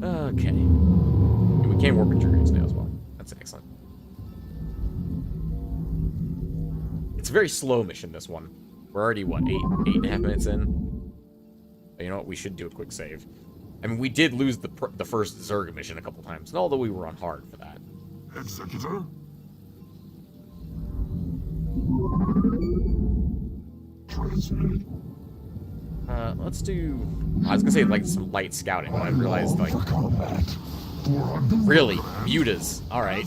Okay. And we can warp in Dragoons now as well. That's excellent. It's a very slow mission, this one. We're already, what, 8.5 minutes in? You know what? We should do a quick save. I mean, we did lose the first Zerg mission a couple times, although we were on hard for that. Executor? Transmitted. Let's do... I was gonna say, like, some light scouting, but I realized, like... Really? Mutas. Alright.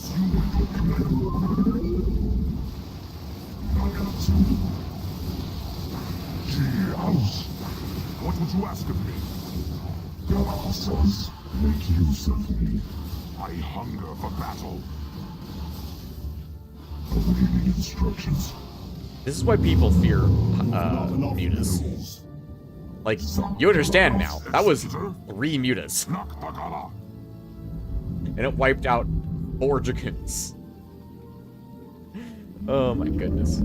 What would you ask of me? Make use of me. I hunger for battle. Awaiting instructions. This is why people fear mutas. Like, you understand now. That was 3 mutas. Nakpagala. And it wiped out 4 Dragoons. Oh my goodness.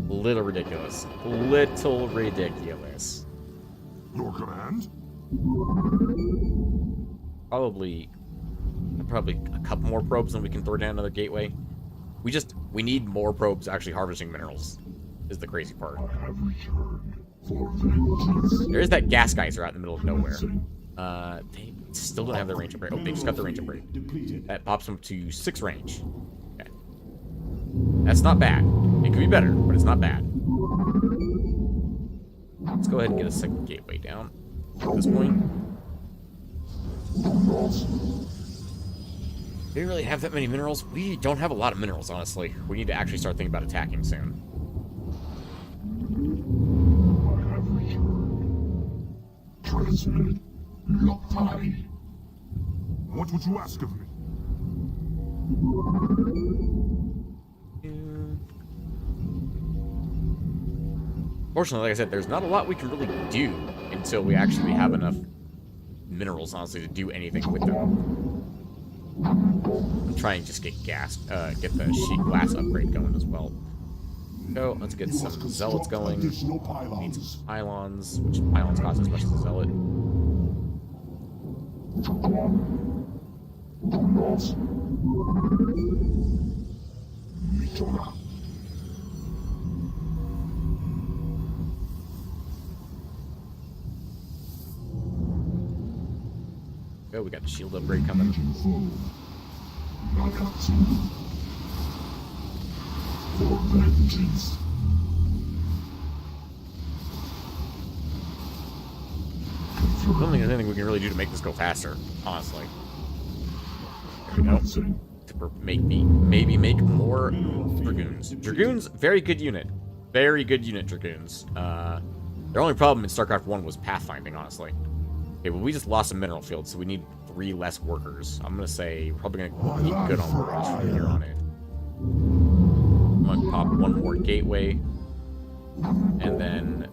Little ridiculous. Little ridiculous. Your command? Probably a couple more probes and we can throw down another gateway. We need more probes actually harvesting minerals, is the crazy part. There is that gas geyser out in the middle of nowhere. They still don't have their range upgrade. Oh, they just got their range upgrade. That pops them to 6 range. Okay. That's not bad. It could be better, but it's not bad. Let's go ahead and get a second gateway down at this point. We didn't really have that many minerals. We don't have a lot of minerals, honestly. We need to actually start thinking about attacking soon. Transmitted. Lotai. What would you ask of me? Fortunately, like I said, there's not a lot we can really do until we actually have enough minerals, honestly, to do anything with them. I'm trying to just get get the sheet glass upgrade going as well. So let's get some zealots going. Need some pylons, which pylons cost as much as a zealot. Oh, we got the shield upgrade coming. I don't think there's anything we can really do to make this go faster, honestly. There we go. To maybe make more Dragoons. Dragoons, very good unit. Very good unit, Dragoons. Their only problem in StarCraft 1 was pathfinding, honestly. Okay, well, we just lost a mineral field, so we need 3 less workers. I'm gonna say we're probably gonna keep good on workers from here on in. I'm gonna pop 1 more gateway, and then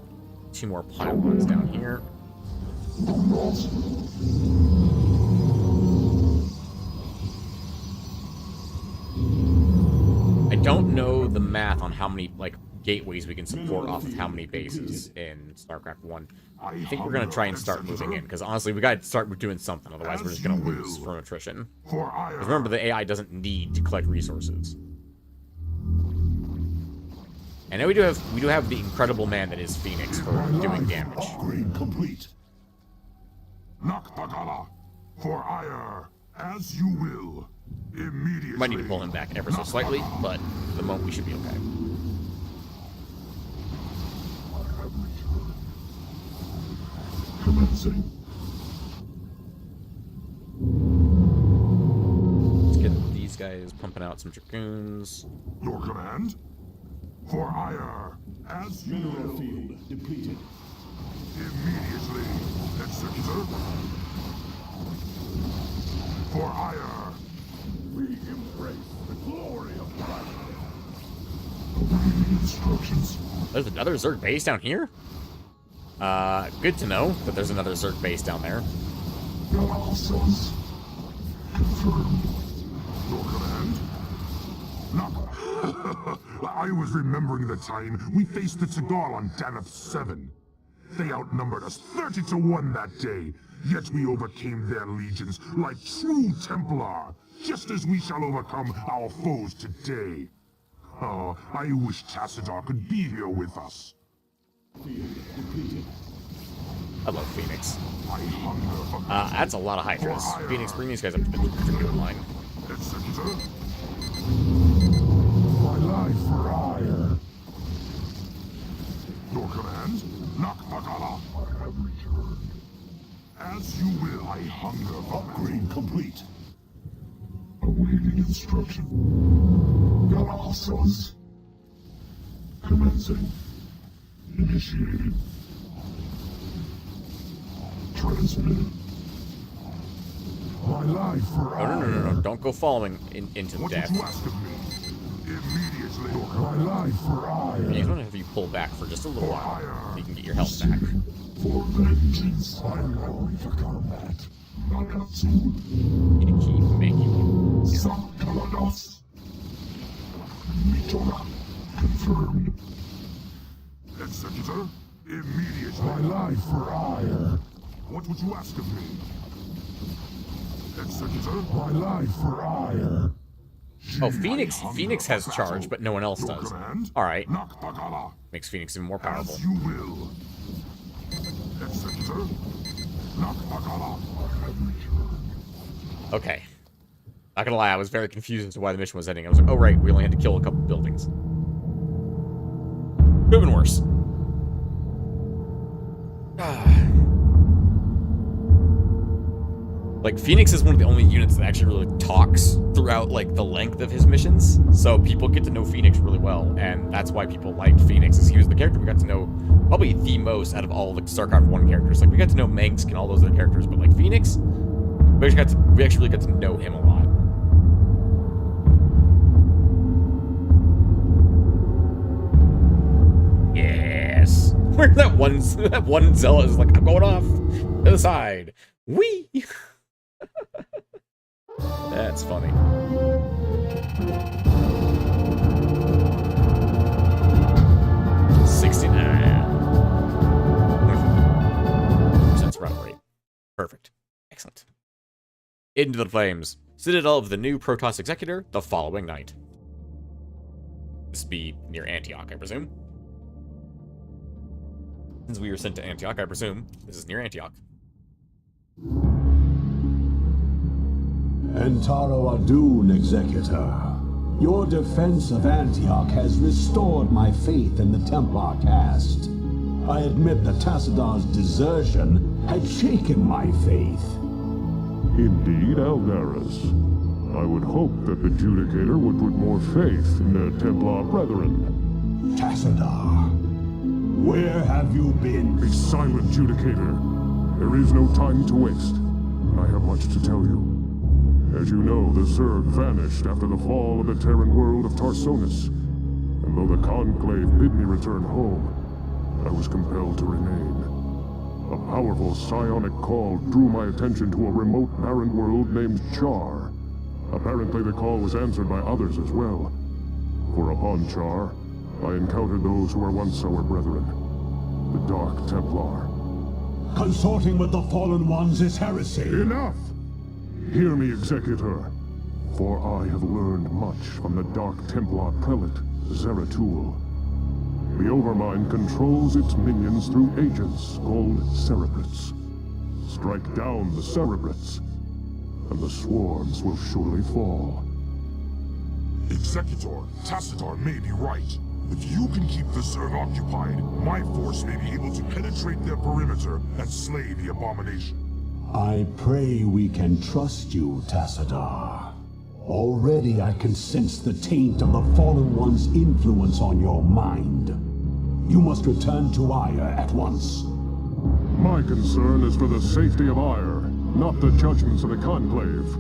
2 more pylons down here. I don't know the math on how many, like, gateways we can support off of how many bases in StarCraft 1. I think we're going to try and start moving in, because honestly, we got to start doing something, otherwise we're just going to lose from attrition. Because remember, the AI doesn't need to collect resources. And then we do have the incredible man that is Phoenix for doing damage. Upgrade complete. Nakpagala, for ire, as you will. Immediately. Might need to pull him back ever so slightly, but for the moment we should be okay. Commencing. Let's get these guys pumping out some Dragoons. Your command? For ire, as you Mineral will. field depleted. Immediately, Executor. For ire. We embrace the glory of life. Awaiting instructions. There's another Zerg base down here? Good to know that there's another Zerg base down there. Analysis confirmed. Your command? Not. I was remembering the time we faced the Tagal on Daneth 7. They outnumbered us 30 to 1 that day, yet we overcame their legions like true Templar, just as we shall overcome our foes today. Oh, I wish Tassadar could be here with us. Field depleted. I love Phoenix. I hunger for That's a lot of Hydras. Phoenix, bring these guys up to the trigger line. Executor. My life for ire. Your command? Nakpakala. I have returned. As you will, I hunger for Upgrade complete. Awaiting instruction. Analysis commencing. Initiated. Transmitted. My life for Oh, no. Don't go following into What death. would you ask of me? Immediately. My life for You just ire. want to have you pull back for just a little while so you can get your health back. For vengeance. I am ready for combat. Nakatsu. You need to keep making. Sankalados. Mitora. Confirmed. Executor, immediately. My life for ire. What would you ask of me? Executor, My life for ire. Oh, Phoenix has charge, but no one else your does. command? Alright. Nakpakala. Makes Phoenix even more powerful. As you will. Executor, Nakpakala. Okay. Not gonna lie, I was very confused as to why the mission was ending. I was like, oh right, we only had to kill a couple buildings. Could have been worse. Like, Phoenix is one of the only units that actually really talks throughout, like, the length of his missions. So people get to know Phoenix really well, and that's why people liked Phoenix, is he was the character we got to know probably the most out of all the StarCraft 1 characters. Like, we got to know Mengsk and all those other characters, but, like, Phoenix, we actually really got to know him a lot. Yes! Where that one zealot is like, I'm going off to the side. Whee! That's funny. Run rate. Perfect. Excellent. Into the flames. Citadel of the new Protoss Executor the following night. This would be near Antioch, I presume. Since we were sent to Antioch, I presume this is near Antioch. Entaro Adun, Executor. Your defense of Antioch has restored my faith in the Templar caste. I admit that Tassadar's desertion had shaken my faith. Indeed, Algaris. I would hope that the Judicator would put more faith in their Templar brethren. Tassadar, where have you been? Be silent, Judicator. There is no time to waste. I have much to tell you. As you know, the Zerg vanished after the fall of the Terran world of Tarsonis. And though the Conclave bid me return home, I was compelled to remain. A powerful psionic call drew my attention to a remote barren world named Char. Apparently the call was answered by others as well. For upon Char, I encountered those who were once our brethren, the Dark Templar. Consorting with the Fallen Ones is heresy. Enough! Hear me, Executor, for I have learned much from the Dark Templar prelate, Zeratul. The Overmind controls its minions through agents called Cerebrates. Strike down the Cerebrates. and the swarms will surely fall. Executor, Tassadar may be right. If you can keep the Zerg occupied, my force may be able to penetrate their perimeter and slay the abomination. I pray we can trust you, Tassadar. Already I can sense the taint of the Fallen One's influence on your mind. You must return to Ire at once. My concern is for the safety of Ire, not the judgments of the Conclave.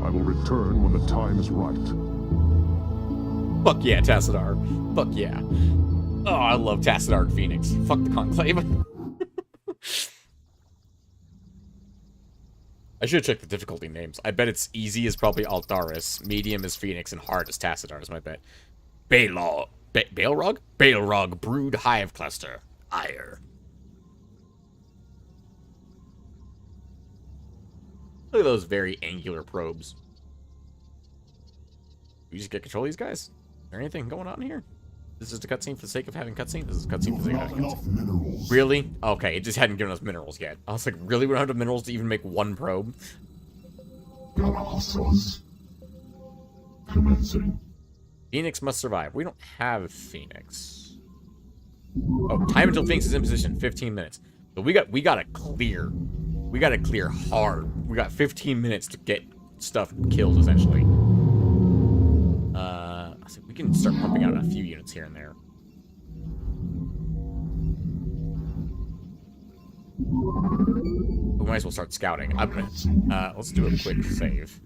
I will return when the time is right. Fuck yeah, Tassadar. Fuck yeah. Oh, I love Tassadar and Phoenix. Fuck the Conclave. I should have checked the difficulty names. I bet it's easy is probably Altaris, medium is Phoenix, and hard is Tassadar is my bet. Balrog? Balrog Brood Hive Cluster. Ire. Look at those very angular probes. We just get control of these guys? Is there anything going on here? This is a cutscene for the sake of having cutscene? This is a cutscene for the sake of having cutscene. Minerals. Really? Okay, it just hadn't given us minerals yet. I was like, really? We don't have the minerals to even make one probe? Galaxos. Commencing. Phoenix must survive. We don't have Phoenix. Oh, time until Phoenix is in position, 15 minutes. So we gotta clear. We gotta clear hard. We got 15 minutes to get stuff killed, essentially. So we can start pumping out a few units here and there. We might as well start scouting. I'm gonna, let's do a quick save.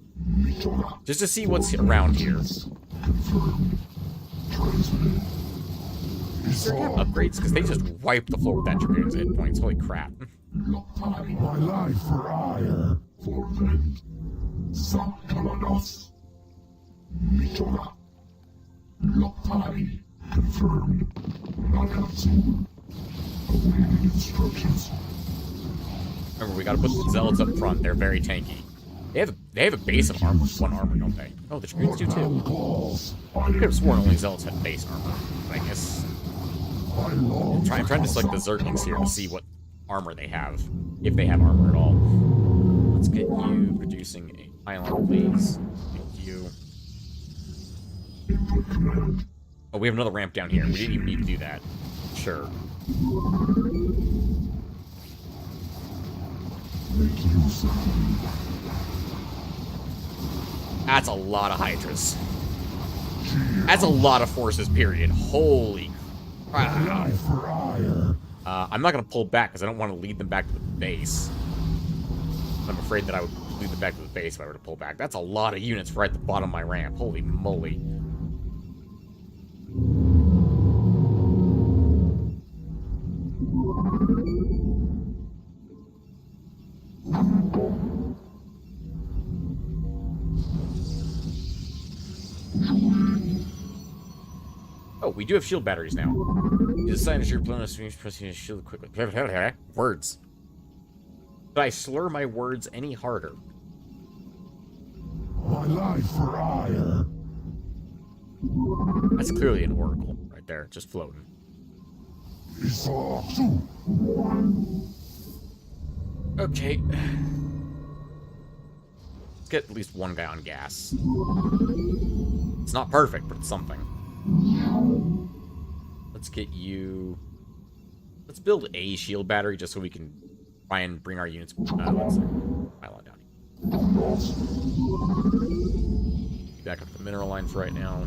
Just to see what's around here. Is there upgrades? Because they just wiped the floor with that Dragoon's hit points. Holy crap. My life for Ire. For Vend. Sakalados. Mitora. Lokpari. Confirmed. Nakatsu. Awaiting instructions. Remember, we gotta put the Zealots up front. They're very tanky. They have a base of armor. One armor, don't they? Oh, the Dragoons do too. I could have sworn only Zealots had base armor. But I guess... I'm trying to select the Zerglings here to see what armor they have. If they have armor at all. Let's get you producing a pylon, please. Thank you. Oh, we have another ramp down here. We didn't even need to do that. Sure. That's a lot of Hydras. That's a lot of forces, period. Holy crap. I'm not going to pull back because I don't want to lead them back to the base. I'm afraid that I would lead them back to the base if I were to pull back. That's a lot of units right at the bottom of my ramp. Holy moly. Oh, we do have shield batteries now. You decide as your opponent streams pressing his shield quickly. Words. Did I slur my words any harder? My life for Ire. That's clearly an oracle right there, just floating. Okay. Let's get at least one guy on gas. It's not perfect, but it's something. Let's get you... Let's build a shield battery just so we can try and bring our units... let's see. Pylon down here. Back up the mineral line for right now.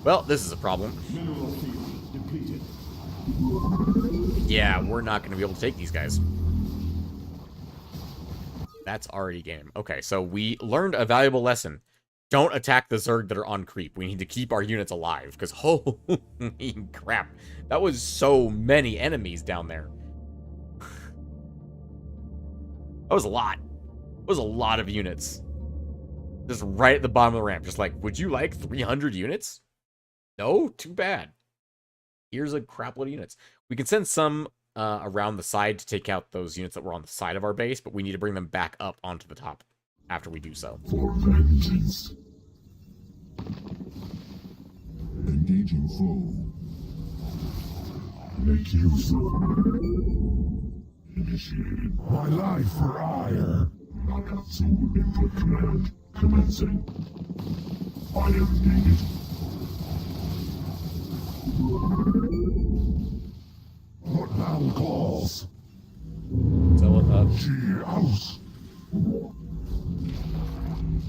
Well, this is a problem. Mineral field depleted. Yeah, we're not going to be able to take these guys. That's already game. Okay, so we learned a valuable lesson. Don't attack the Zerg that are on creep. We need to keep our units alive, because holy crap. That was so many enemies down there. That was a lot. That was a lot of units. Just right at the bottom of the ramp. Just like, would you like 300 units? No? Too bad. Here's a crap load of units. We can send some around the side to take out those units that were on the side of our base, but we need to bring them back up onto the top after we do so. For vengeance. Engaging foe. Make use of initiated. My life for ire. Nakatsu input command commencing. I am needed. What now calls? Zealot up. G house.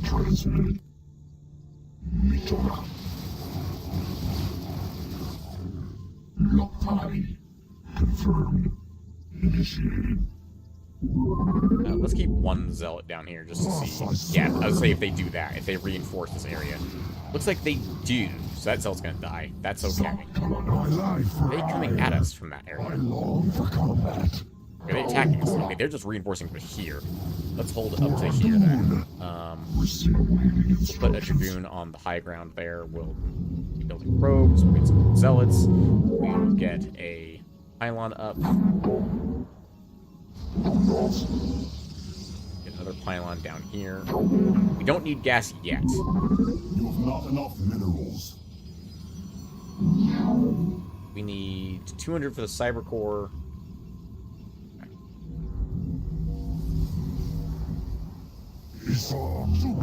Transmitted. Mitora. Lokai. Confirmed. Initiated. Let's keep one zealot down here just to see. Yeah, I would say if they do that, if they reinforce this area. Looks like they do, so that zealot's gonna die. That's okay. My life for Are they coming at us from that I area? long for combat. Are they attacking us? Okay, they're just reinforcing from here. Let's hold up to here then. Receive leading Put a instructions. dragoon on the high ground there. We'll be building probes. We'll get some zealots. We'll get a pylon up. Get another pylon down here. We don't need gas yet. You have not enough minerals. We need 200 for the cyber core.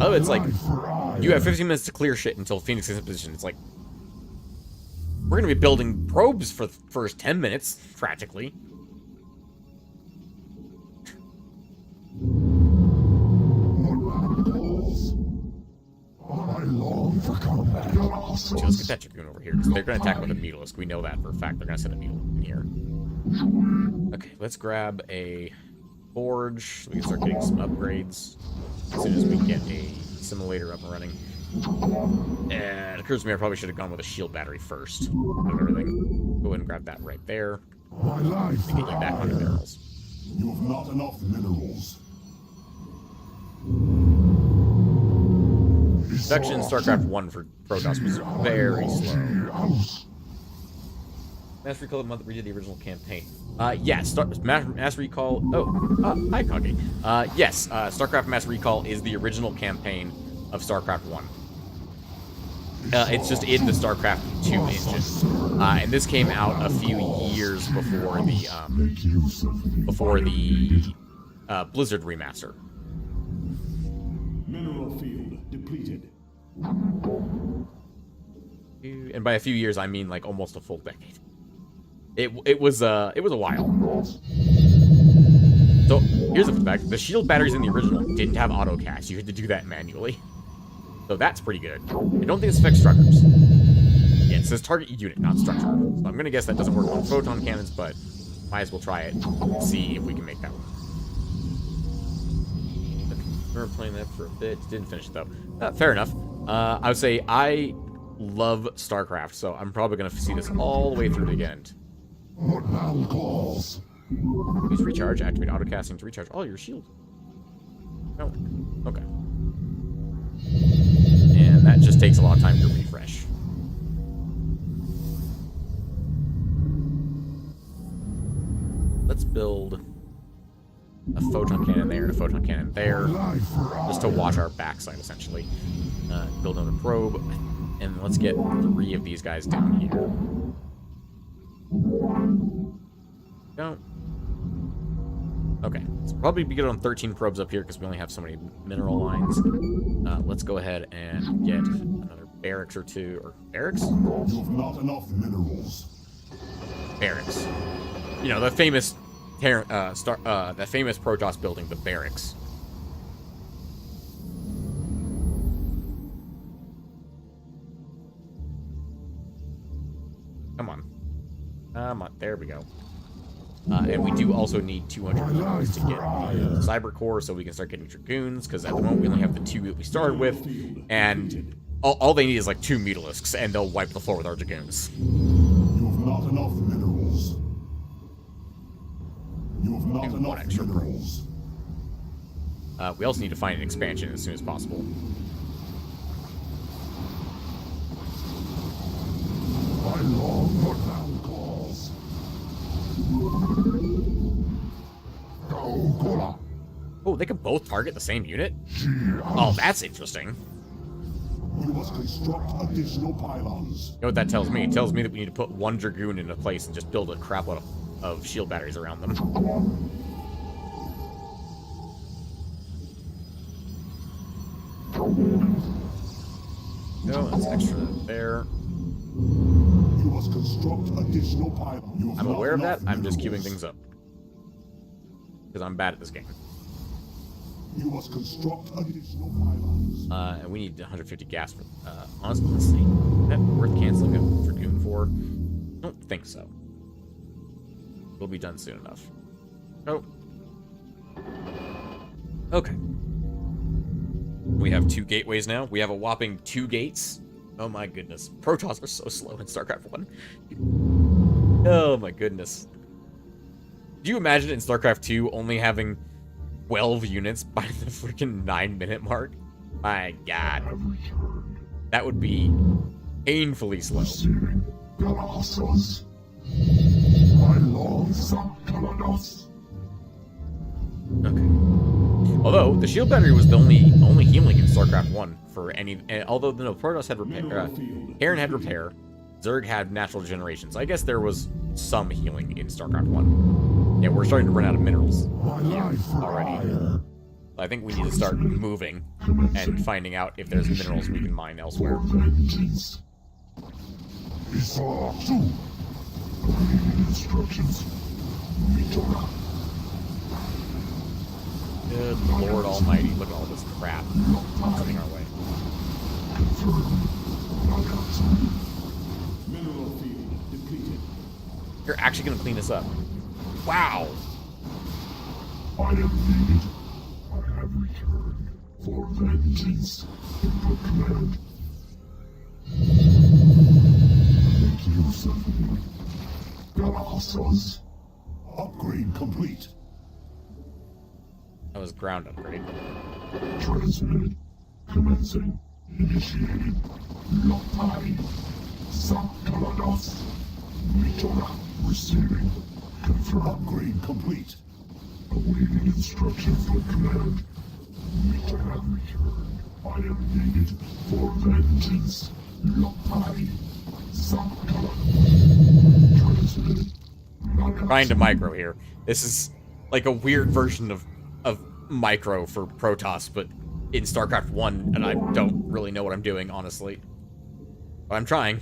Oh, it's like you have 15 minutes to clear shit until Phoenix is in position. It's like we're gonna be building probes for the first 10 minutes, practically. I long for combat. So let's get that dragoon over here, because they're gonna attack with a mutalisk. We know that for a fact. They're gonna send a mutalisk in here. Okay, let's grab a forge so we can start getting some upgrades as soon as we get a simulator up and running. And it occurs to me I probably should have gone with a shield battery first of everything. Go ahead and grab that right there. My life Get you back on the barrels. You have not enough minerals. Production in StarCraft 1 for Protoss was very slow. Mass Recall month redid the original campaign. Yes, Mass Recall. Oh, hi, Kage. Yes, StarCraft Mass Recall is the original campaign of StarCraft 1. It's just in the StarCraft 2 engine, and this came out a few years before the Blizzard remaster. Mineral field depleted. And by a few years, I mean like almost a full decade. It was a while. So here's the fact: the shield batteries in the original didn't have auto cast. You had to do that manually. So that's pretty good. I don't think this affects structures. Yeah, it says target unit, not structure. So I'm gonna guess that doesn't work on photon cannons, but might as well try it. See if we can make that work. Okay, we were playing that for a bit. Didn't finish it though. Fair enough. I would say I love StarCraft, so I'm probably gonna see this all the way through to the end. What now calls? Use recharge. Activate autocasting to recharge all your shield. Oh, okay. And that just takes a lot of time to refresh. Let's build a photon cannon there and a photon cannon there, just to watch our backside, essentially. Build another probe, and let's get 3 of these guys down here. Don't. Okay, let's probably be good on 13 probes up here because we only have so many mineral lines. Let's go ahead and get another barracks or 2, or barracks? You have not enough minerals. Barracks. You know, the famous the famous Protoss building, the barracks. Come on. Come on, there we go. And we do also need 200 minerals to get the cyber core so we can start getting dragoons, because at the moment we only have the 2 that we started with, and all they need is like 2 mutalisks, and they'll wipe the floor with our dragoons. You have not enough minerals. You have not And enough one extra probe. minerals. We also need to find an expansion as soon as possible. I long for now calls. Oh, they can both target the same unit? Oh, that's interesting. You must construct additional pylons. You know what that tells me? It tells me that we need to put one Dragoon into place and just build a crapload of shield batteries around them. No, that's extra there. You must construct additional pylons. I'm aware of that. I'm just queuing things up. Because I'm bad at this game. You must construct additional pylons. And we need 150 gas for... honestly, is that worth canceling a Dragoon for? I don't think so. We'll be done soon enough. Oh. Okay. We have 2 gateways now. We have a whopping 2 gates. Oh my goodness. Protoss are so slow in StarCraft 1. Oh my goodness. Do you imagine in StarCraft 2 only having 12 units by the freaking 9-minute mark? My god. That would be painfully slow. Okay. Although, the shield battery was the only healing in StarCraft 1 for any... although, no, Protoss had repair... Terran had repair. Zerg had natural regeneration. So I guess there was some healing in StarCraft 1. Yeah, we're starting to run out of minerals already. I think we need to start moving and finding out if there's minerals we can mine elsewhere. Good Lord Almighty, look at all this crap coming our way. Mineral field depleted. You're actually going to clean this up. Wow! I am needed. I have returned for vengeance in the command. Make use of me. Galahsos. Upgrade complete. That was ground upgrade. Transmitted. Commencing. Initiated. Lotai. Sakalados. Mitora. Receiving. Confirm. Upgrade complete. Awaiting instructions from command. Mitora returned. I am needed for vengeance. Lotai. Sakalados. Transmitted. Trying to micro here. This is like a weird version of micro for Protoss, but in StarCraft 1, and I don't really know what I'm doing, honestly. But I'm trying.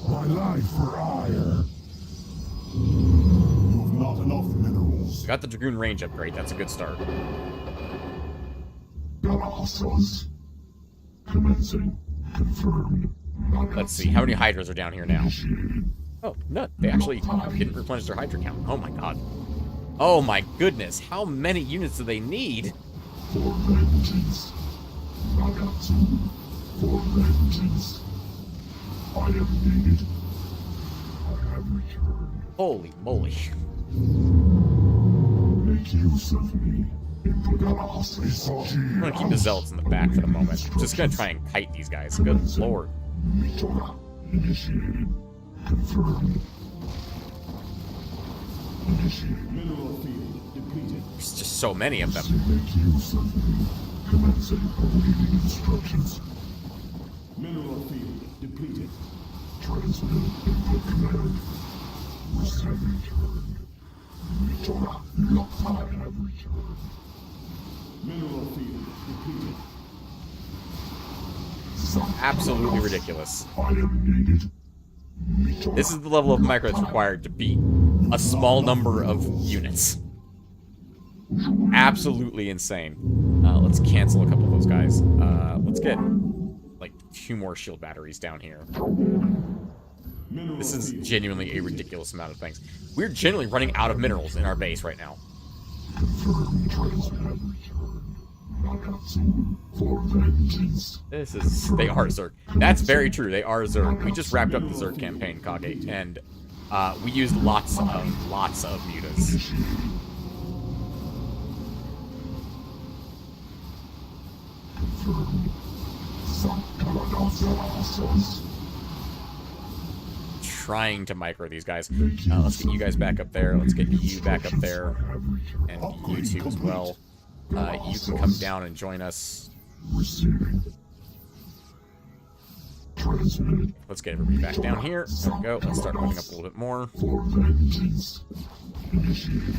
My life for ire. You have not enough minerals. We got the Dragoon range upgrade. That's a good start. Galahsos. Commencing. Confirmed. Let's see. How many Hydras are down here now? Oh, no. They actually didn't replenish their Hydra count. Oh my god. Oh my goodness. How many units do they need? For vengeance. Nagatsu. For vengeance. I am needed. I have returned. Holy moly. Make use of me. I'm gonna keep the Zealots in the back for the moment. Just gonna try and kite these guys. Good lord. Mitora. Initiated. Confirmed. Initiated. Mineral field depleted. There's just so many of them. Make use of me. Commencing awaiting instructions. Mineral field depleted. Transmitted input command. Receiving turn. Mitora. Lotai have returned. Mineral field depleted. Absolutely ridiculous. I am needed. Mitora. This is the level of micro that's required to beat a small number of units. Absolutely insane. Let's cancel a couple of those guys. Let's get like 2 more shield batteries down here. This is genuinely a ridiculous amount of things. We're genuinely running out of minerals in our base right now. Confirmed. Transmitted. Return. Nagatsu. For vengeance. They are Zerg. That's very true. They are Zerg. We just wrapped up the Zerg campaign, Kage, and we used lots of mutas. Confirmed. Sakalados. Trying to micro these guys. Let's get you guys back up there. Let's get you back up there, and you two as well. You can come down and join us. Receiving. Transmitted. Let's get everybody back down here. There we go. Let's start moving up a little bit more. For vengeance. Initiated.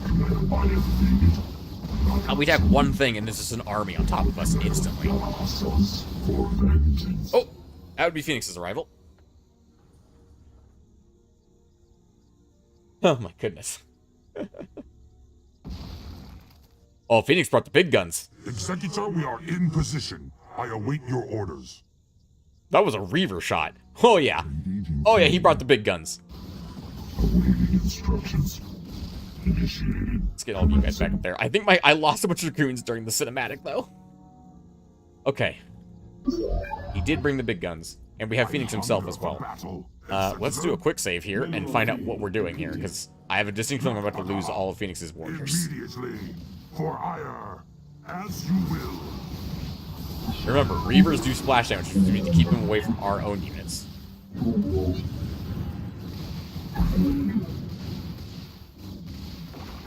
Command by defeated. We'd have one thing, and this is an army on top of us instantly. For vengeance. Oh, that would be Phoenix's arrival. Oh my goodness. Oh, Phoenix brought the big guns. Executor, we are in position. I await your orders. That was a Reaver shot. Oh yeah. Oh yeah, he brought the big guns. Awaiting instructions. Initiated. Let's get all of you guys back up there. I think I lost a bunch of dragoons during the cinematic, though. Okay. He did bring the big guns. And we have Phoenix himself as well. Let's do a quick save here and find out what we're doing here, because I have a distinct feeling I'm about to lose all of Phoenix's warriors. Immediately. For ire. As you will. Remember, Reavers do splash damage, which means to keep them away from our own units.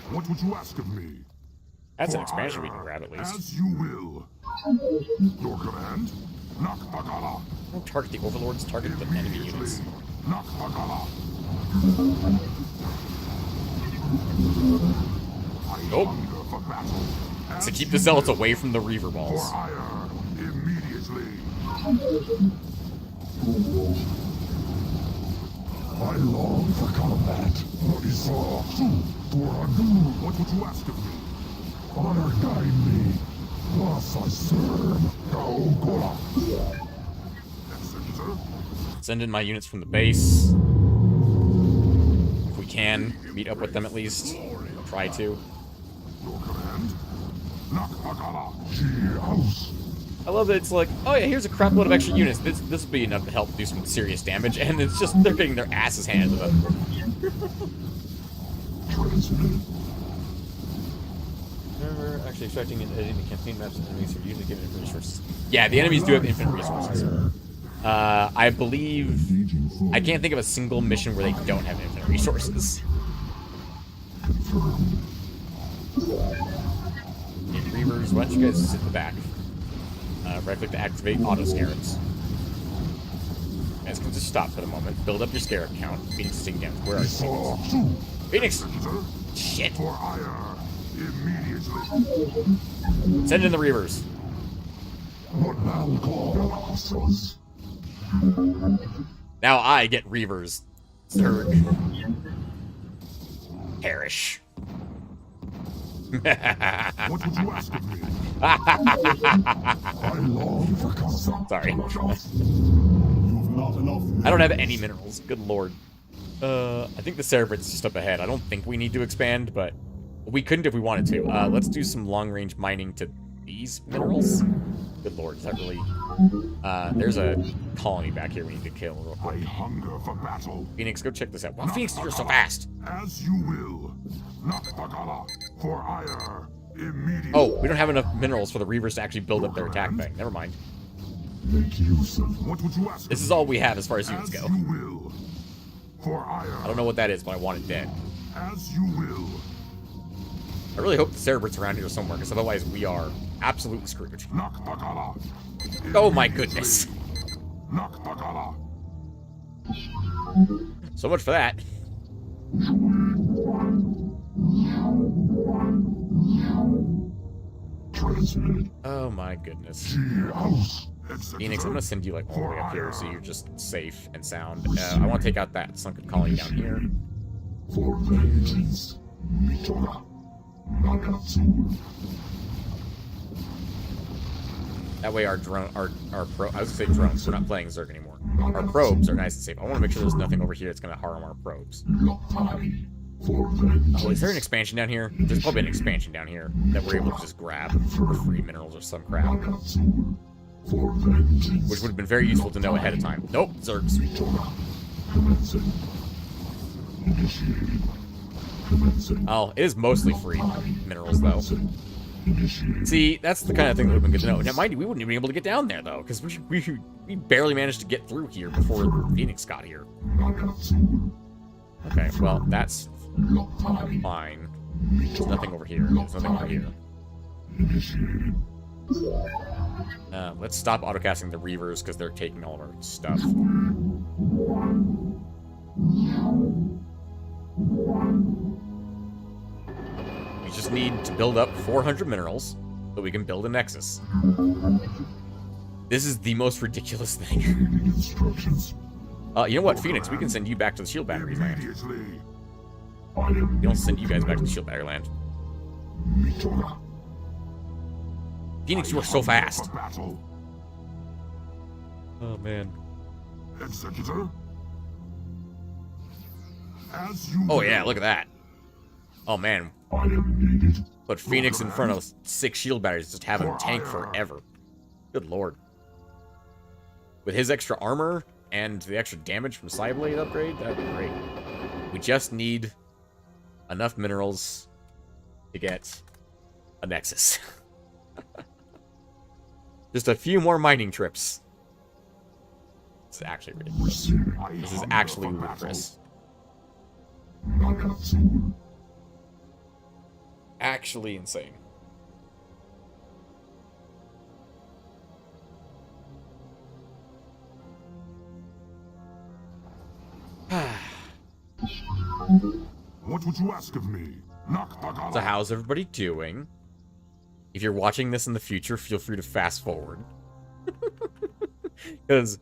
What would you ask of me? That's an For expansion we ire, can grab at least. As you will. Your command? Nakpagala. Don't target the overlords, target the enemy units. Nakpagala. Nope. Hunger for battle. To keep the zealots away from the Reaver For balls. ire. Immediately. I long for combat. What is for What would you ask of me? honor guide me. Thus I serve. Gaogola. Executor? Send in my units from the base. If we can, meet up with them at least. We'll try to. Your command? Nakpagala. House. I love that it's like, oh yeah, here's a crap load of extra units. This will be enough to help do some serious damage, and it's just, they're getting their asses handed to them. Transmitted. Remember, actually extracting and editing the campaign maps and enemies are usually given infinite resources. Yeah, the enemies do have infinite resources. I believe... I can't think of a single mission where they don't have infinite resources. Okay, Reavers, why don't you guys sit in the back? Right-click to activate auto-scarabs. You guys can just stop for the moment. Build up your scarab count. Phoenix is taking damage. Where are you? Phoenix! Shit! For ire. Immediately. Send in the Reavers. What thou call us. Now I get Reavers. Zerg. Perish. What would you ask of me? I long for combat. Sorry. You've not enough. I don't have any minerals. Good lord. I think the Cerebrite's just up ahead. I don't think we need to expand, but we couldn't if we wanted to. Let's do some long-range mining to these minerals. Good lord, is that really... there's a colony back here we need to kill real I quick. hunger for battle. Phoenix, go check this out. Wow, Phoenix, you're so fast! As you will. Nakpagala. For ire. Immediately. Oh, we don't have enough minerals for the Reavers to actually build up their attack bank. Never mind. Make use of What would you ask This of is me? all we have as far as units As go. you will. For ire. I don't know what that is, but I want it dead. As you will. I really hope the Cerebrite's around here somewhere, because otherwise we are absolutely screwed. Nakpagala. Oh my goodness. Nakpagala. So much for that. transmitted. Oh my goodness. House. Phoenix, I'm gonna send you like all the way up here so you're just safe and sound. I want to take out that sunken colony down here. For vengeance. Mitora. Nakatsu. That way our drone, I was gonna say drones, we're not playing Zerg anymore. Our probes are nice and safe. I want to make sure there's nothing over here that's gonna harm our probes. Lopai. For vengeance. Oh, is there an expansion down here? There's probably an expansion down here that we're able to just grab for free minerals or some crap. Nakatsu. For vengeance. Which would have been very useful to know ahead of time. Nope, Zergs. Mitora. Commencing. Initiated. Commencing. Oh, it is mostly free minerals, though. Initiated. See, that's the kind of thing that would have been good to know. Now, mind you, we wouldn't even be able to get down there, though, because we barely managed to get through here before Phoenix got here. Nakatsu. Okay, well, that's Lopai. fine. There's nothing over here. There's nothing over here. Initiated. Let's stop autocasting the Reavers because they're taking all of our stuff. We just need to build up 400 minerals so we can build a Nexus. This is the most ridiculous thing. Instructions. You know what, Phoenix? We can send you back to the shield batteries land. Immediately. We don't send you guys back to the shield battery land. Mitora. Phoenix, you are so fast. For battle. Oh, man. Executor. As you Oh, yeah, look at that. Oh, man. I am needed. Put Phoenix in front of 6 shield batteries, just have him tank forever. Good lord. With his extra armor and the extra damage from Psyblade upgrade, that'd be great. We just need enough minerals to get a Nexus. Just a few more mining trips. This is actually ridiculous. This is actually ludicrous. Nakatsu. Actually insane. What would you ask of me? Nakpagala. So how's everybody doing? If you're watching this in the future, feel free to fast forward. Because...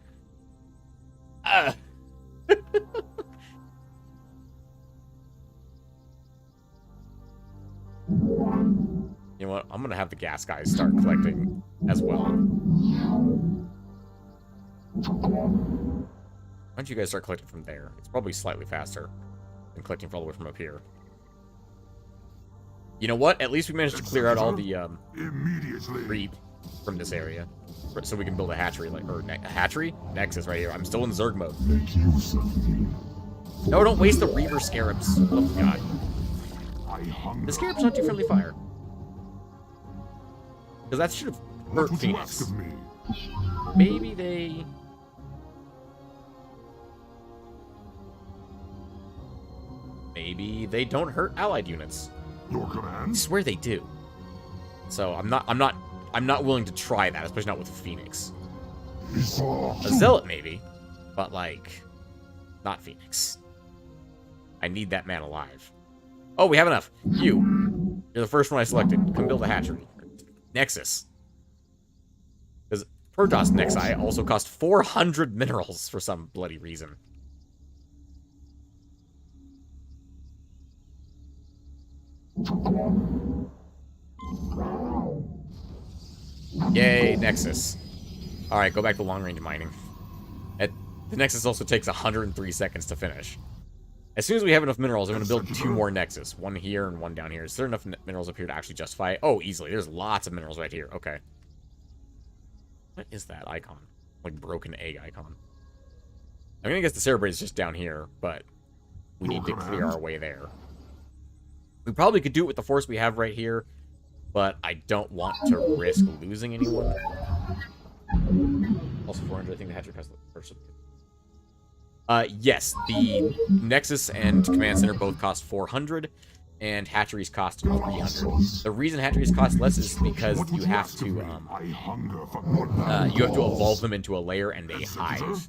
You know what? I'm gonna have the gas guys start collecting as well. Why don't you guys start collecting from there? It's probably slightly faster than collecting all the way from up here. You know what? At least we managed to clear out all the Immediately. creep from this area, so we can build a hatchery, a hatchery Nexus right here. I'm still in Zerg mode. Make use of me. No, don't waste the Reaver Scarabs. Oh god, I hunger. the Scarabs not too friendly fire. Because that should have What hurt would you ask Phoenix. of me? Maybe they... Maybe they don't hurt allied units. Your I command? swear they do. So I'm not willing to try that, especially not with Phoenix. A Zealot maybe, but like, not Phoenix. I need that man alive. Oh, we have enough. You're the first one I selected. Come build a hatchery. Nexus. Because Protoss Nexi also cost 400 minerals for some bloody reason. Yay, Nexus. Alright, go back to long-range mining. The Nexus also takes 103 seconds to finish. As soon as we have enough minerals, I'm going to build 2 more Nexus. One here and one down here. Is there enough minerals up here to actually justify it? Oh, easily. There's lots of minerals right here. Okay. What is that icon? Like, broken egg icon. I'm going to guess the Cerebrate is just down here, but we need to clear our way there. We probably could do it with the force we have right here, but I don't want to risk losing anyone. Also 400, I think the hatchery costs the first. Yes, the Nexus and Command Center both cost 400, and hatcheries cost 300. The reason hatcheries cost less is because you have to I hunger for evolve them into a layer and a hive.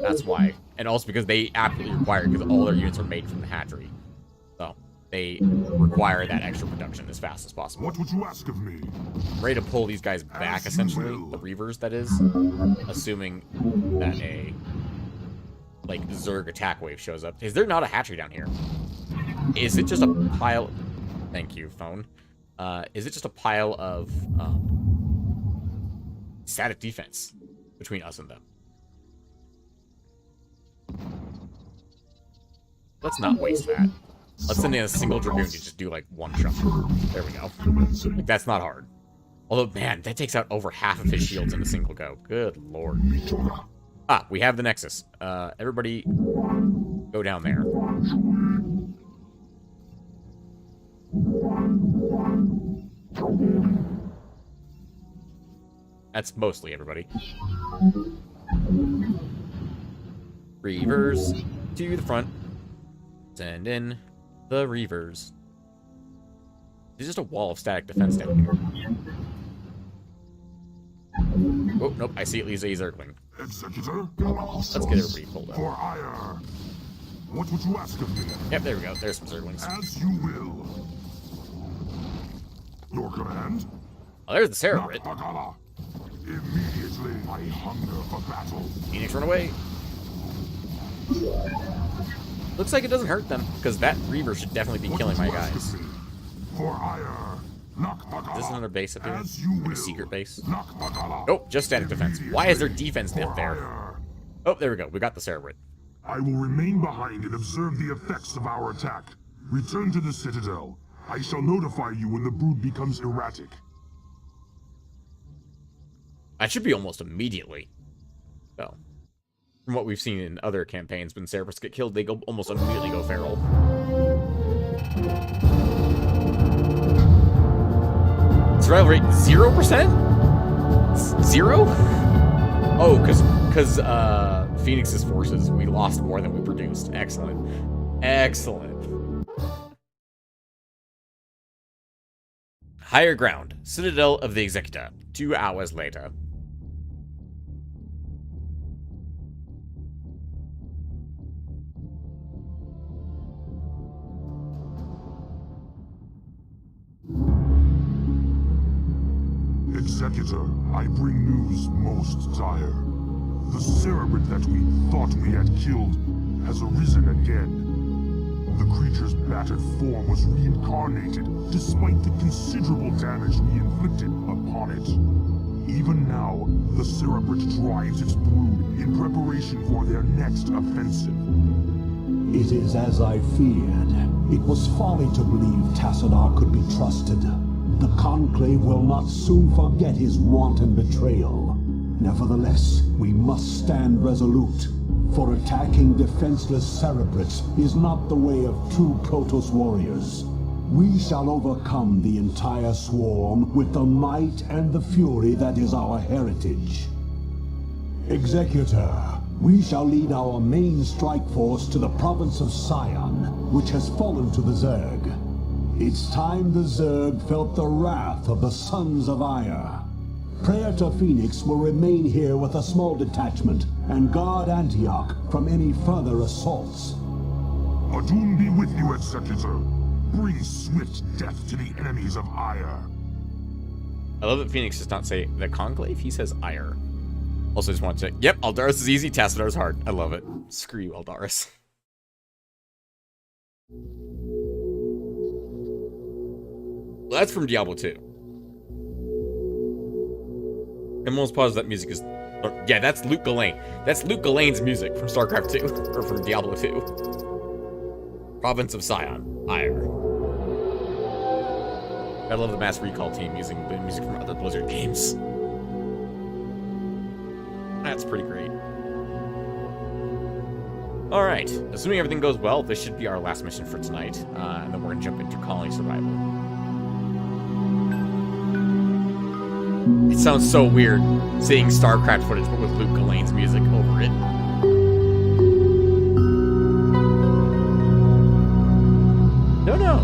That's why, and also because they absolutely require it, because all their units are made from the hatchery, so they require that extra production as fast as possible. What would you ask of me? I'm ready to pull these guys back, As you essentially, will. the Reavers, that is, assuming that a Zerg attack wave shows up. Is there not a hatchery down here? Is it just a pile... Thank you, phone. Is it just a pile of static defense between us and them? Let's not waste that. Let's send in a single Dragoon to just do, like, one shot. There we go. Like, that's not hard. Although, man, that takes out over half of his shields in a single go. Good lord. Ah, we have the Nexus. Everybody go down there. That's mostly everybody. Reavers to the front. Send in the Reavers. There's just a wall of static defense down here. Oh, nope, I see at least a Zergling. Executor? Let's get everybody pulled up. For ire. What would you ask of me? Yep, there we go. There's some Zerglings. As you will. Your command? Oh, there's the Cerebrit. Nakbagala. Immediately, I hunger for battle. Phoenix, run away. Looks like it doesn't hurt them, because that Reaver should definitely be killing my guys. For ire. Nakbagala. Is this another base up here? As you Like will. a secret base? Nakbagala. Nope, just static defense. Why is there defense For up there? ire. Oh, there we go. We got the Cerebrit. I will remain behind and observe the effects of our attack. Return to the Citadel. I shall notify you when the brood becomes erratic. That should be almost immediately. So, from what we've seen in other campaigns, when Cerebrits get killed, they go almost immediately go feral. Survival rate 0%? Zero? Oh, because Phoenix's forces, we lost more than we produced. Excellent. Excellent. Higher ground. Citadel of the Executor. 2 hours later. Executor, I bring news most dire. The Cerebrit that we thought we had killed has arisen again. The creature's battered form was reincarnated, despite the considerable damage we inflicted upon it. Even now, the Cerebrit drives its brood in preparation for their next offensive. It is as I feared. It was folly to believe Tassadar could be trusted. The Conclave will not soon forget his wanton betrayal. Nevertheless, we must stand resolute. For attacking defenseless Cerebrits is not the way of true Protoss warriors. We shall overcome the entire swarm with the might and the fury that is our heritage. Executor, we shall lead our main strike force to the province of Sion, which has fallen to the Zerg. It's time the Zerg felt the wrath of the Sons of Ire. Praetor Phoenix will remain here with a small detachment and guard Antioch from any further assaults. Adun be with you, Executor. Bring swift death to the enemies of Ire. I love that Phoenix does not say the Conclave, he says Ire. Also just want to say, yep, Aldaris is easy, Tassadar's hard. I love it. Screw you, Aldaris. Well, that's from Diablo 2. I'm almost positive that music is... yeah, that's Luke Ghislaine. That's Luke Ghislaine's music from Starcraft 2. Or from Diablo 2. Province of Sion. Ire. I love the Mass Recall Team using the music from other Blizzard games. That's pretty great. Alright. Assuming everything goes well, this should be our last mission for tonight. And then we're going to jump into colony survival. It sounds so weird seeing StarCraft footage but with Luke Ghislaine's music over it. No.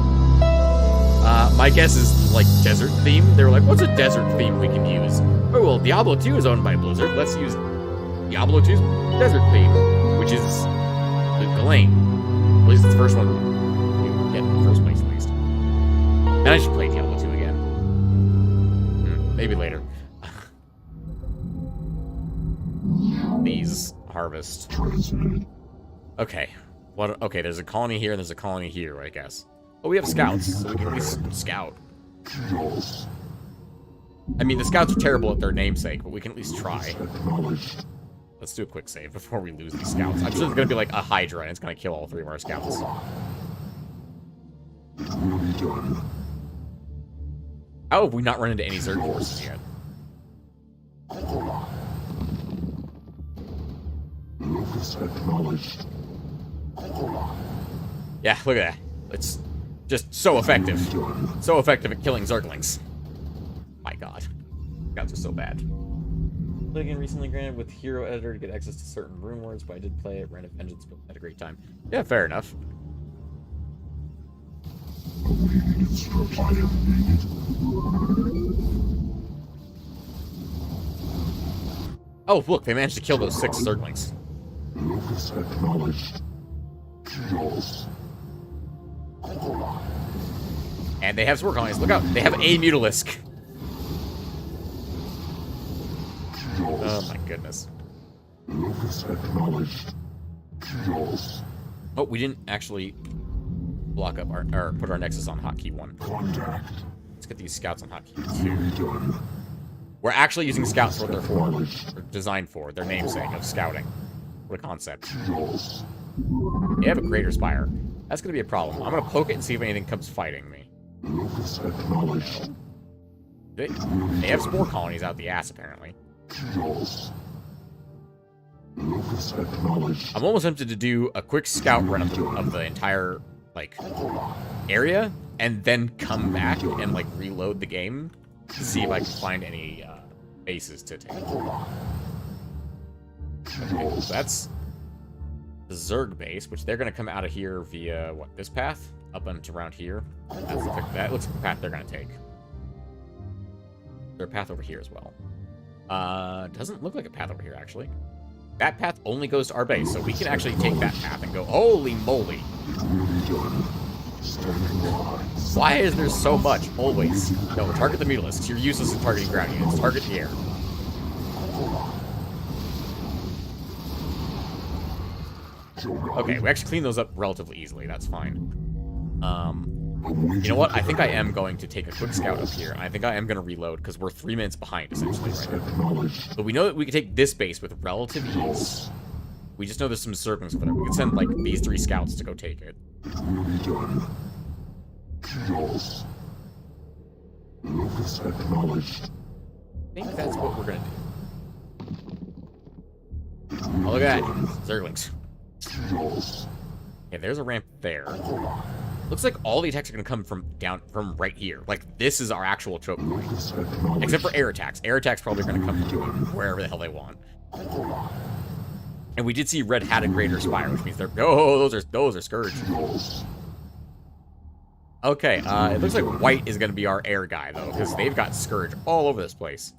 My guess is like desert theme. They were like, what's a desert theme we can use? Oh, well, Diablo 2 is owned by Blizzard. Let's use Diablo 2's desert theme, which is Luke Ghislaine. At least it's the first one we get in the first place, at least. And I should play Diablo 2 again. Maybe later. These harvest. Okay. What? Okay, there's a colony here and there's a colony here, I guess. Oh, we have scouts, so we can at least scout. I mean, the scouts are terrible at their namesake, but we can at least try. Let's do a quick save before we lose these scouts. I'm sure there's going to be like a Hydra and it's going to kill all 3 of our scouts. How have we not run into any Zerg forces yet? Yeah, look at that. It's just so effective. So effective at killing Zerglings. My god. Scouts are so bad. Played again recently, granted, with Hero Editor to get access to certain rune words, but I did play it, ran a vengeance, but had a great time. Yeah, fair enough. Needs repliant need. Oh, look, they managed to kill those 6 Zerglings. Locus acknowledged. Kios. And they have spore colonies. Look out, they have a Mutalisk. Oh my goodness. Locus acknowledged. Kios. Oh, we didn't actually block up our, or put our Nexus on hotkey 1. Contact. Let's get these scouts on hotkey 2. Duty done. We're actually using scouts for what they're for. Or designed for. Their namesake of scouting. What a concept. Kios. They have a greater spire. That's going to be a problem. I'm going to poke it and see if anything comes fighting me. Locus acknowledged. They have spore colonies out the ass, apparently. Kios. Locus acknowledged. I'm almost tempted to do a quick scout run of the entire, like, area, and then come back and, like, reload the game to see if I can find any bases to take. Okay, so that's the Zerg base, which they're going to come out of here via, what, this path? Up into around here. That looks like the path they're going to take. There's a path over here as well. Doesn't look like a path over here, actually. That path only goes to our base, so we can actually take that path and go, holy moly! Why is there so much? Always. No, target the Mutalisks. You're useless at targeting ground units. Target the air. Okay, we actually cleaned those up relatively easily. That's fine. You know what? I think I am going to take a quick scout up here. I think I am going to reload, because we're 3 minutes behind, essentially, right now. But we know that we can take this base with relative ease. We just know there's some Zerglings over there. We can send, like, these 3 scouts to go take it. Kios. Locus acknowledged. I think that's what we're going to do. Oh, look at that. Zerglings. Kios. Okay, there's a ramp there. Looks like all the attacks are going to come from right here. Like, this is our actual choke point. Except for air attacks. Air attacks probably going to come from wherever the hell they want. And we did see Red had a greater spire, which means they're... Oh, those are Scourge. Okay, it looks like White is going to be our air guy, though, because they've got Scourge all over this place.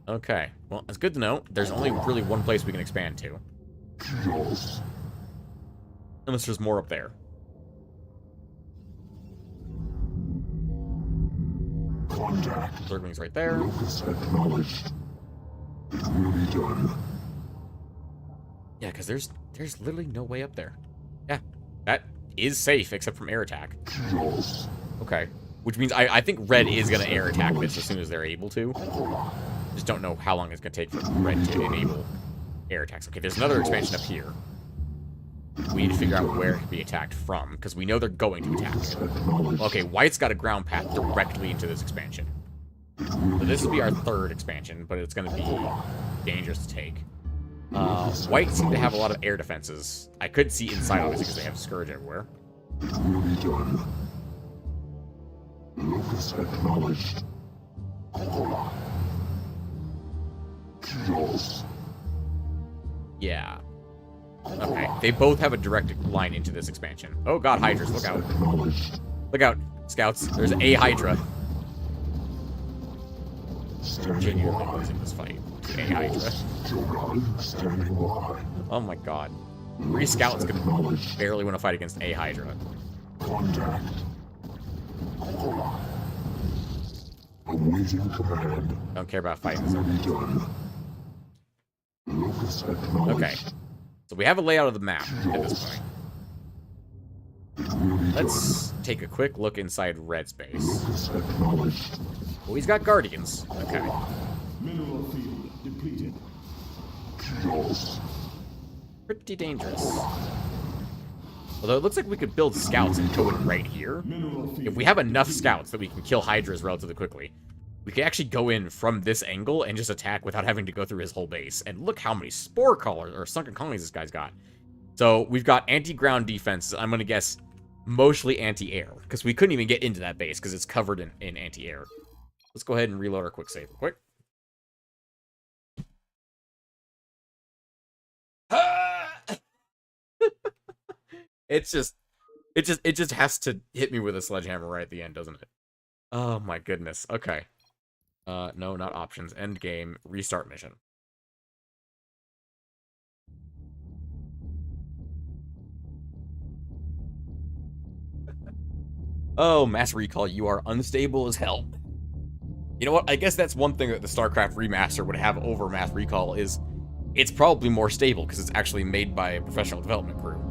Okay, well, it's good to know. There's only really one place we can expand to. Unless there's more up there. Contact. Zerglings right there. Locus acknowledged. Duty done. Yeah, because there's literally no way up there. Yeah, that is safe, except from air attack. Kios. Okay, which means I think Red is going to air attack this as soon as they're able to. Just don't know how long it's going to take for Red to enable air attacks. Okay, there's another expansion up here. We need to figure out where it can be attacked from, because we know they're going to attack it. Okay, White's got a ground path directly into this expansion. So this will be our 3rd expansion, but it's going to be dangerous to take. White seem to have a lot of air defenses. I could see inside, obviously, because they have Scourge everywhere. Duty done. Locus acknowledged. Kios. Yeah. Okay, they both have a direct line into this expansion. Oh god, Hydras, look out. Look out, Scouts. There's a Hydra. Genuinely losing this fight to a Hydra. Standing by. Oh my god. 3 Scouts can barely win a fight against a Hydra. Contact. Awaiting command. Don't care about fighting this. Duty done. Locus acknowledged. Okay. So we have a layout of the map at this point. Let's take a quick look inside Red's base. Locus acknowledged. Oh, he's got Guardians. Okay. Mineral field depleted. Kios. Pretty dangerous. Although it looks like we could build scouts and go in right here. If we have enough scouts that we can kill Hydras relatively quickly, we can actually go in from this angle and just attack without having to go through his whole base. And look how many spore colors or sunken colonies this guy's got. So we've got anti-ground defense. I'm going to guess mostly anti-air, because we couldn't even get into that base because it's covered in anti-air. Let's go ahead and reload our quick save real quick. It's just, It just has to hit me with a sledgehammer right at the end, doesn't it? Oh my goodness. Okay. No, not options. End game. Restart mission. Oh, Mass Recall, you are unstable as hell. You know what? I guess that's one thing that the StarCraft remaster would have over Mass Recall is it's probably more stable because it's actually made by a professional development crew.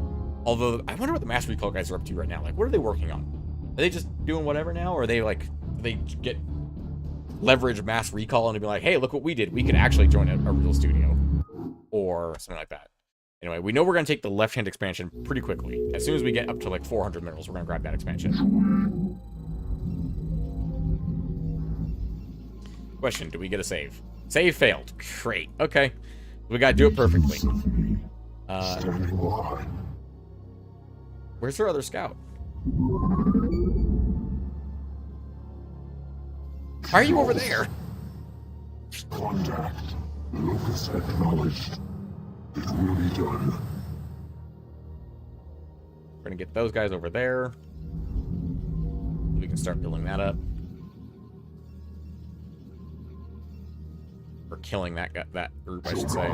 Although, I wonder what the Mass Recall guys are up to right now. Like, what are they working on? Are they just doing whatever now? Or are they, like, do they get leverage Mass Recall and be like, hey, look what we did. We could actually join a real studio. Or something like that. Anyway, we know we're going to take the left-hand expansion pretty quickly. As soon as we get up to, like, 400 minerals, we're going to grab that expansion. Question, do we get a save? Save failed. Great. Okay. We got to do it perfectly. Where's our other scout? Why are you over there? Contact. Locus acknowledged. It will be done. We're going to get those guys over there. We can start building that up. Or killing that group, I should say.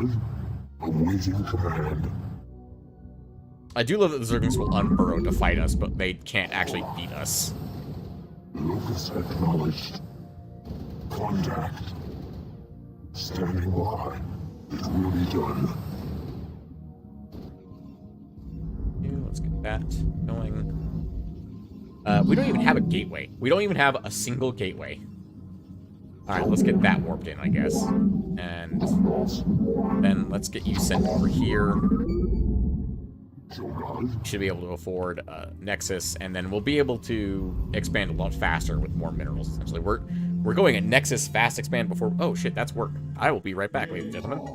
Awaiting command. I do love that the Zerglings will unburrow to fight us, but they can't actually beat us. Locus acknowledged. Contact. Standing by. It will be done. Yeah, let's get that going. We don't even have a gateway. We don't even have a single gateway. Alright, let's get that warped in, I guess. And then let's get you sent over here. Should be able to afford Nexus, and then we'll be able to expand a lot faster with more minerals, essentially. We're going at Nexus fast expand before... Oh, shit, that's work. I will be right back, ladies and gentlemen.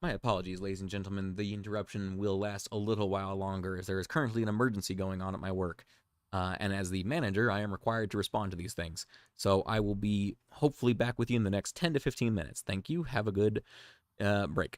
My apologies, ladies and gentlemen. The interruption will last a little while longer as there is currently an emergency going on at my work. And as the manager, I am required to respond to these things. So I will be hopefully back with you in the next 10 to 15 minutes. Thank you. Have a good break.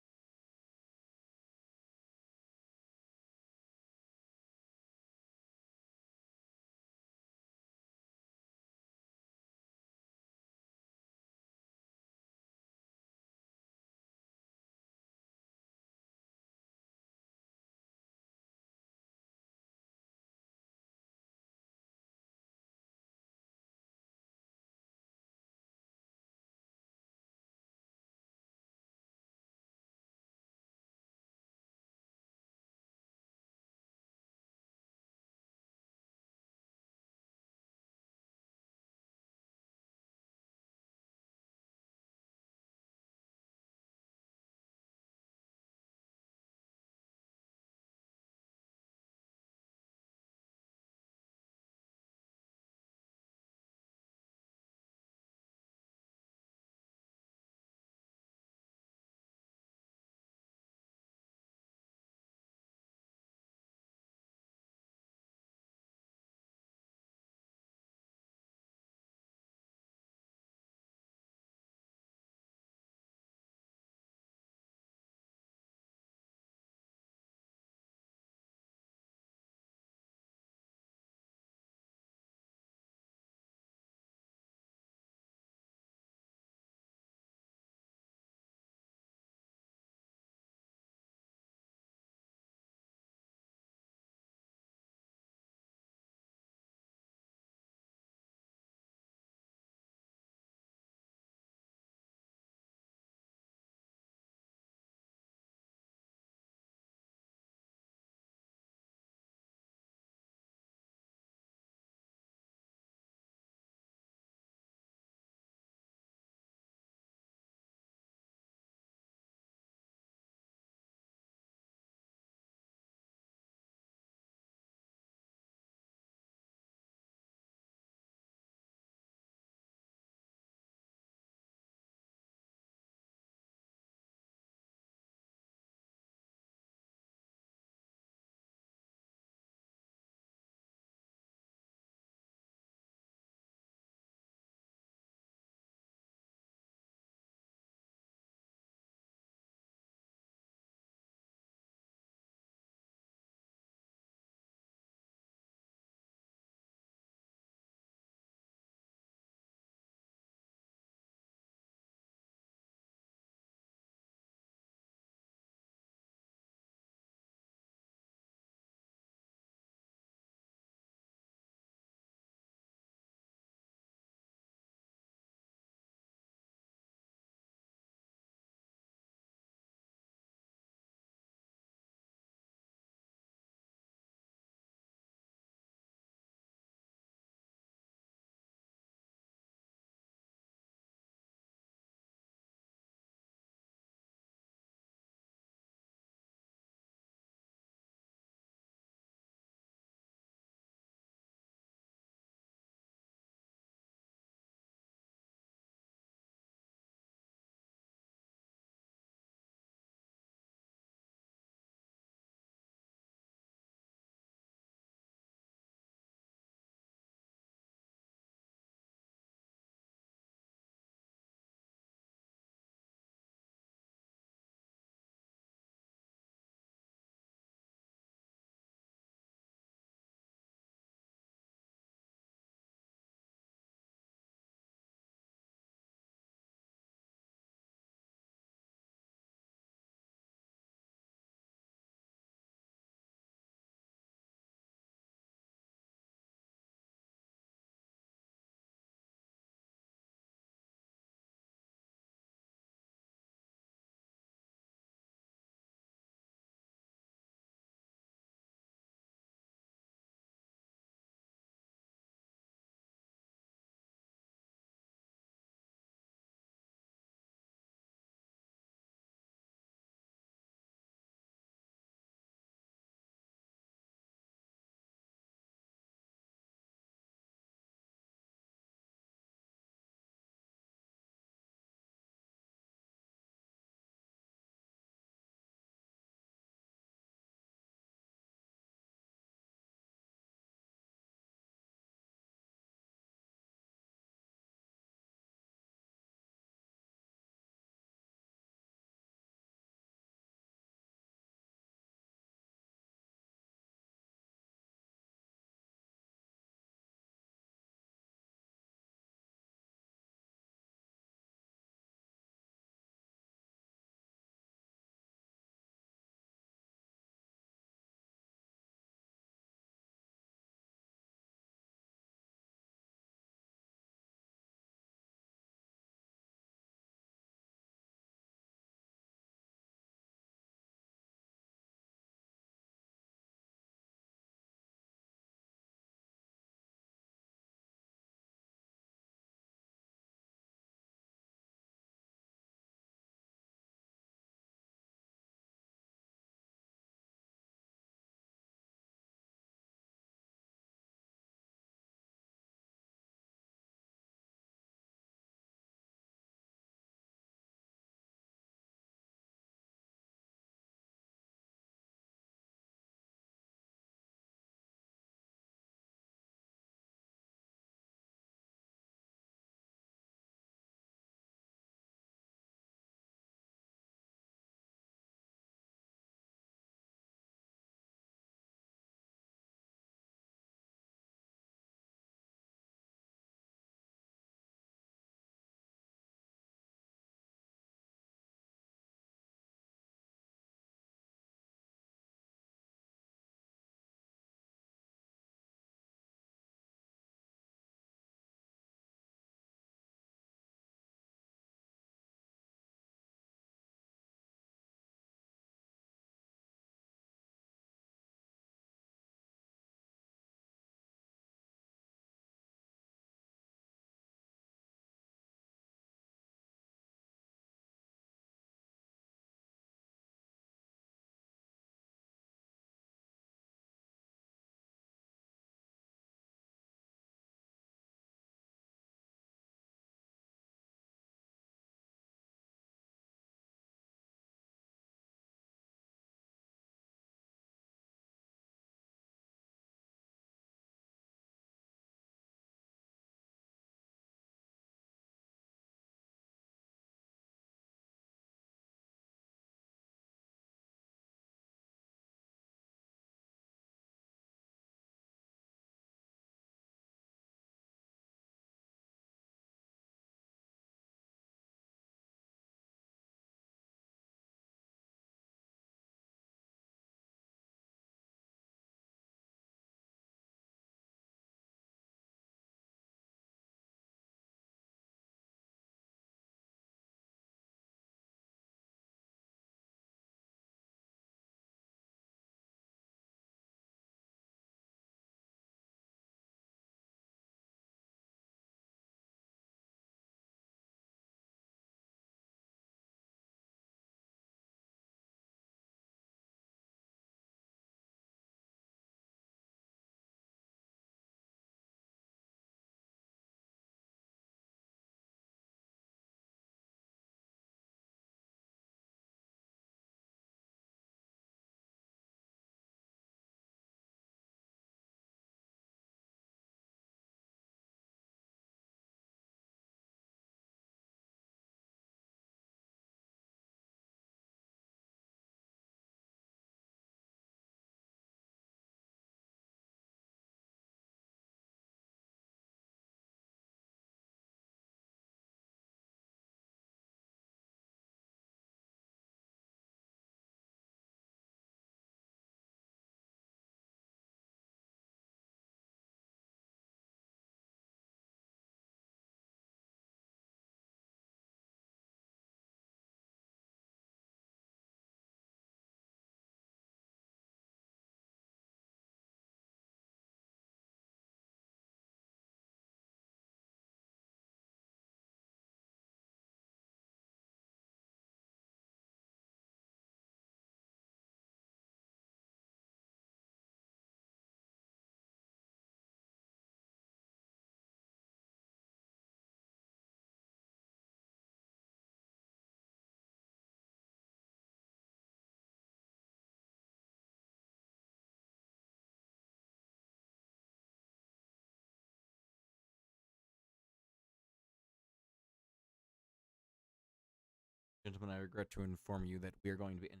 Gentlemen, I regret to inform you that we are going to be in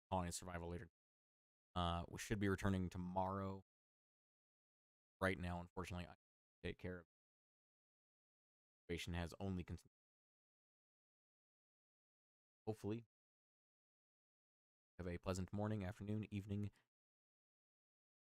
colony survival later. We should be returning tomorrow. Right now, unfortunately, I take care of. The situation has only continued. Hopefully, have a pleasant morning, afternoon, evening,